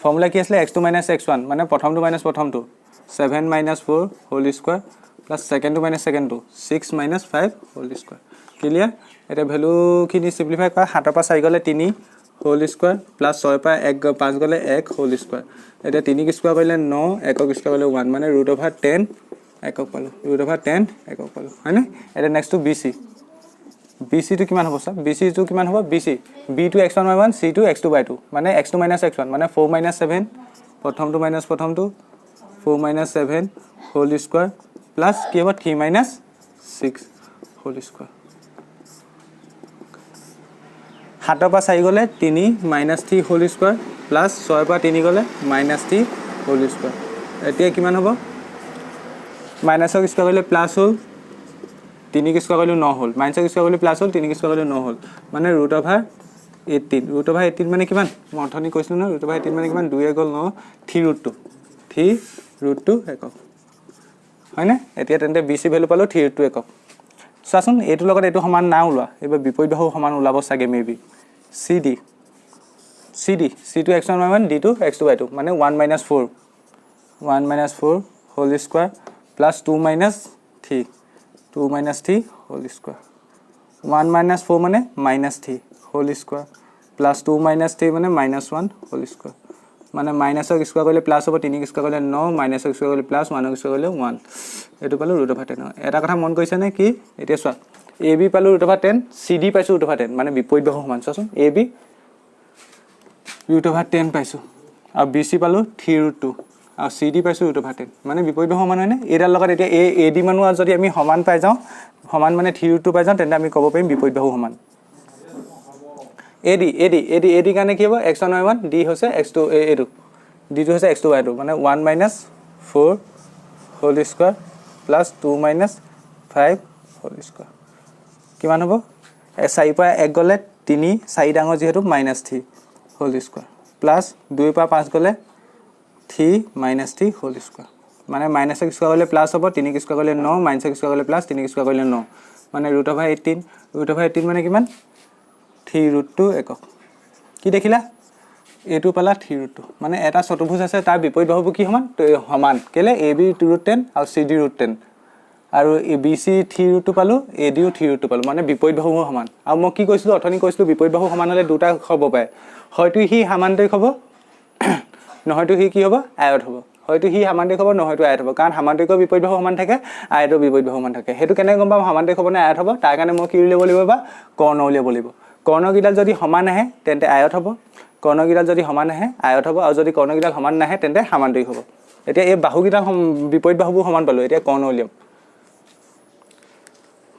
ফৰ্মুলা কি আছিল x2 - x1 মানে প্ৰথমটো মাইনাস প্ৰথমটো 7 - 4 হোল স্কয়াৰ প্লাস সেকেন্ডটো মাইনাস সেকেন্ডটো 6 - 5 হোল স্কয়াৰ ক্লিয়াৰ এটা ভ্যালু খিনি সিম্পলিফাই কৰা 7 পৰা 4 গলে 3 হোল স্কোয়াৰ প্লাছ 6 পৰা 5 গ'লে 1 হোল স্কোয়াৰ এতিয়া 3 স্কোয়াৰ কৰিলে 9 1 স্কোয়াৰ কৰিলে 1 মানে √10 একক পালো √10 একক পালো হয়নে এটা নেক্সট টু BC BC টো কিমান হ'ব স্যাৰ BC টো কিমান হ'ব BC B টো x1y1 C টো x2y2 মানে x2 - x1 মানে 4 - 7 প্ৰথমটো মাইনাস প্ৰথমটো 4 - 7 হোল স্কোয়াৰ প্লাস কি হ'ব 3 - 6 হোল স্কোয়াৰ 7 পৰা 4 গ'লে 3 - 3 হোল স্কোয়াৰ প্লাস 6 পৰা 3 গ'লে -3 হোল স্কোয়াৰ এতিয়া কিমান হ'ব মাইনাসৰ স্কোয়াৰ কৰিলে প্লাস হ'ল 3 স্কোয়াৰ কৰিলে 9 হ'ল মাইনাসৰ স্কোয়াৰ কৰিলে প্লাস হ'ল 3 স্কোয়াৰ কৰিলে 9 হ'ল মানে √18 মানে কিমান মই অথনি কৈছিলো না √18 মানে কিমান 2 গ'ল 9 3√2 একক হয়নে এতিয়া তেন্তে BC ভ্যালু পালো 3√2 একক চাচোন এটো লগত এটো সমান না ওলোৱা এবাৰ বিপৰীত বাহু সমান ওলাব চাগে maybe CD C to x1y1 D to x2y2 মানে 1 - 4 1 - 4 whole square plus 2 - 3 2 - 3 whole square 1 - 4 মানে -3 হোল স্কোয়াৰ প্লাস 2 - 3 মানে -1 হোল স্কোয়াৰ মানে মাইনাসৰ স্কোয়াৰ কৰিলে প্লাস হ'ব 3 স্কোয়াৰ কৰিলে 9 মাইনাসৰ স্কোয়াৰ কৰিলে প্লাস 1 স্কোয়াৰ কৰিলে 1 এটো পালো √10 এটা কথা মন কৰিছে নে কি এতিয়া চোৱা AB পালো √10 CD পাইছো √10 মানে বিপৰীত বাহু সমান চাচোন AB √10 পাইছো আৰু BC পালো 3√2 আৰু CD পাইছো √10 মানে বিপৰীত বাহু সমান হয়নে এটাৰ লগত এতিয়া AD মানুহ যদি আমি সমান পাই যাওঁ সমান মানে 3√2 পাই যাওঁ তেন্তে আমি ক'ব পাৰিম বিপৰীত বাহু সমান AD কাৰণে কি হ'ব x1y1 D হৈছে x2 এটো D টো হৈছে x2y2 মানে 1 - 4 whole square plus 2 - 5 whole square কিমান হ'ব 4 পৰা 1 গ'লে 3 4 ডাঙৰ যেহেতু -3 হোল স্কোয়াৰ প্লাস 2 পৰা 5 গ'লে 3 - 3 হোল স্কোয়াৰ মানে মাইনাসৰ স্কোয়াৰ কৰিলে প্লাস হ'ব 3 স্কোয়াৰ কৰিলে 9 মাইনাসৰ স্কোয়াৰ কৰিলে প্লাস 3 স্কোয়াৰ কৰিলে 9 মানে √18 মানে কিমান 3√2 একক কি দেখিলা এটো পালা 3√2 মানে এটা চতুৰ্ভুজ আছে তাৰ বিপৰীত বাহুবোৰ কি সমান কেলে AB √10 আৰু CD √10 আৰু BC 3√2 পালো AD 3√2 পালো মানে বিপৰীত বাহু সমান আৰু মই কি কৈছিলো অথনি কৈছিলো বিপৰীত বাহু সমান হলে দুটা হ'ব পাৰে হয়তো হি সমান্তৰিক হ'ব নহয়তো হি কি হ'ব আয়ত হ'ব হয়তো হি সমান্তৰিক হ'ব নহয়তো আয়ত হ'ব কাৰণ সমান্তৰিকৰ বিপৰীত বাহু সমান থাকে আয়তৰ বিপৰীত বাহু সমান থাকে হেতু কেনে গম পাম সমান্তৰিক হ'ব নে আয়ত হ'ব তাৰ কাৰণে মই কি উলিয়াব লাগিব বা কৰ্ণ উলিয়াব লাগিব কৰ্ণগিডাল যদি সমান আহে তেন্তে আয়ত হ'ব কৰ্ণগিডাল যদি সমান আহে আয়ত হ'ব আৰু যদি কৰ্ণগিডাল সমান নাহে তেন্তে সমান্তৰিক হ'ব এতিয়া এই বাহুগিডাল বিপৰীত বাহুবোৰ সমান পালো এতিয়া কৰ্ণ উলিয়াম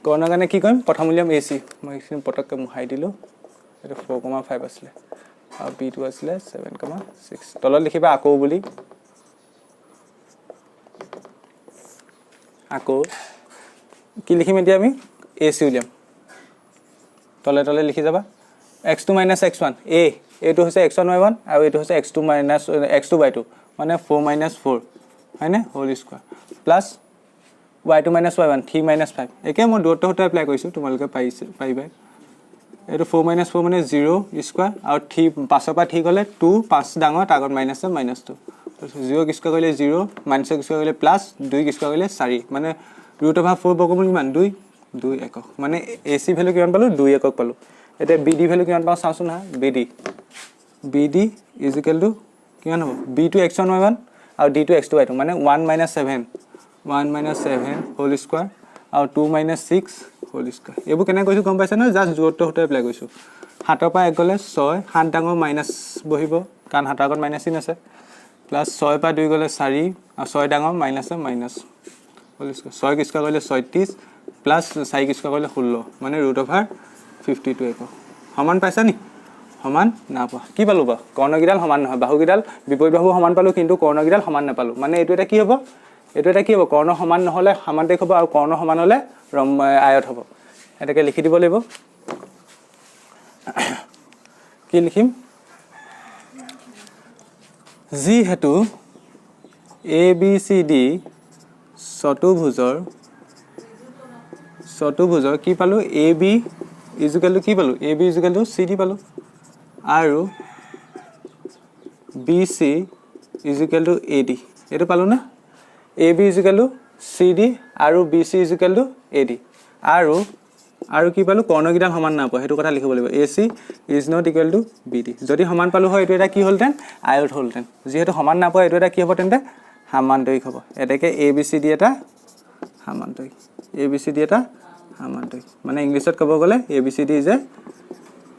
কৰ্ণৰ কাৰণে কি কৰিম প্ৰথম উলিয়াম AC মই পটককে মুহাই দিলো এটা 4,5 আছিল আৰু B2 আছিল 7,6 তলত লিখিবা আকৌ বুলি আকৌ কি লিখিম এতিয়া আমি AC উলিয়াম তলে তলে লিখি যাবা x2 - x1 এটো হৈছে x1y1 আৰু এটো হৈছে x2y2 মানে 4 - 4 হয়নে whole square plus y2 - y1 3 - 5 একে মই দুটা হতে এপ্লাই কৰিছো তোমালোকে পাইবা এটো 4 - 4 মানে 0 স্কয়াৰ আৰু 3 5 পৰা 3 গলে 2 5 ডাঙৰ আগত মাইনাস -2 0 স্কয়াৰ কৰিলে 0 মাইনাস স্কয়াৰ কৰিলে প্লাস 2 স্কয়াৰ কৰিলে 4 মানে √4 বৰ্গমূল কিমান 2 একক মানে AC ভ্যালু কিমান পালো 2 একক পালো এটা BD ভ্যালু কিমান পাও চাওচোন হা BD = কিমান হ'ব B to x1y1 আৰু D to x2y2 মানে 1 - 7 হোল স্কয়াৰ আৰু 2 - 6 হোল স্কয়াৰ এবোৰ কেনে কৈছো গম পাইছা না জাস্ট জোৰটো হতে এপ্লাই কৰিছো 7 পৰা 1 গলে 6 7 ডাঙৰ মাইনাস বহিব কাৰণ 7 আগত মাইনাস চিন আছে প্লাস 6 পৰা 2 গলে 4 আৰু 6 ডাঙৰ মাইনাস হোল স্কয়াৰ 6 স্কয়াৰ কৰিলে 36 প্লাস 4 স্কয়াৰ কৰিলে 16 মানে √52 একক সমান পাইছা নি সমান না পা কি পালো বা কৰ্ণগিডাল সমান নহয় বাহুগিডাল বিপৰীত বাহু সমান পালো কিন্তু কৰ্ণগিডাল সমান নাপালো মানে এটো এটা কি হ'ব কৰ্ণ সমান নহলে সমান্তৰিক হ'ব আৰু কৰ্ণ সমান হলে আয়ত হ'ব এটাকে লিখি দিব লাগিব কি লিখিম জি হেতু ABCD চতুৰ্ভুজৰ কি পালো AB কি পালো AB CD পালো আৰু BC AD এটো পালো না AB CD আৰু BC AD আৰু আৰু কি পালো কৰ্ণকেইডাল সমান না পোৱা সেইটো কথা লিখিব লাগিব AC is not equal to BD যদি সমান পালো হয় এইটো এটা কি হ'লতেন আয়ত হ'লতেন যেহেতু সমান না পোৱা এইটো এটা কি হ'ব তেন্তে সামান্তৰিক হ'ব এটাকে ABCD এটা সামান্তৰিক ABCD এটা সামান্তৰিক মানে ইংলিছত ক'ব গ'লে ABCD ইজ এ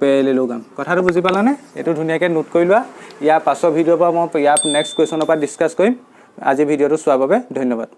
পেৰেলেলোগ্ৰাম কথাটো বুজি পালানে এইটো ধুনীয়াকৈ নোট কৰি লোৱা ইয়াৰ পাছৰ ভিডিঅ'ৰ পৰা মই ইয়াৰ নেক্সট কুৱেশ্যনৰ পৰা ডিছকাছ কৰিম আজি ভিডিঅ'টো চোৱাৰ বাবে ধন্যবাদ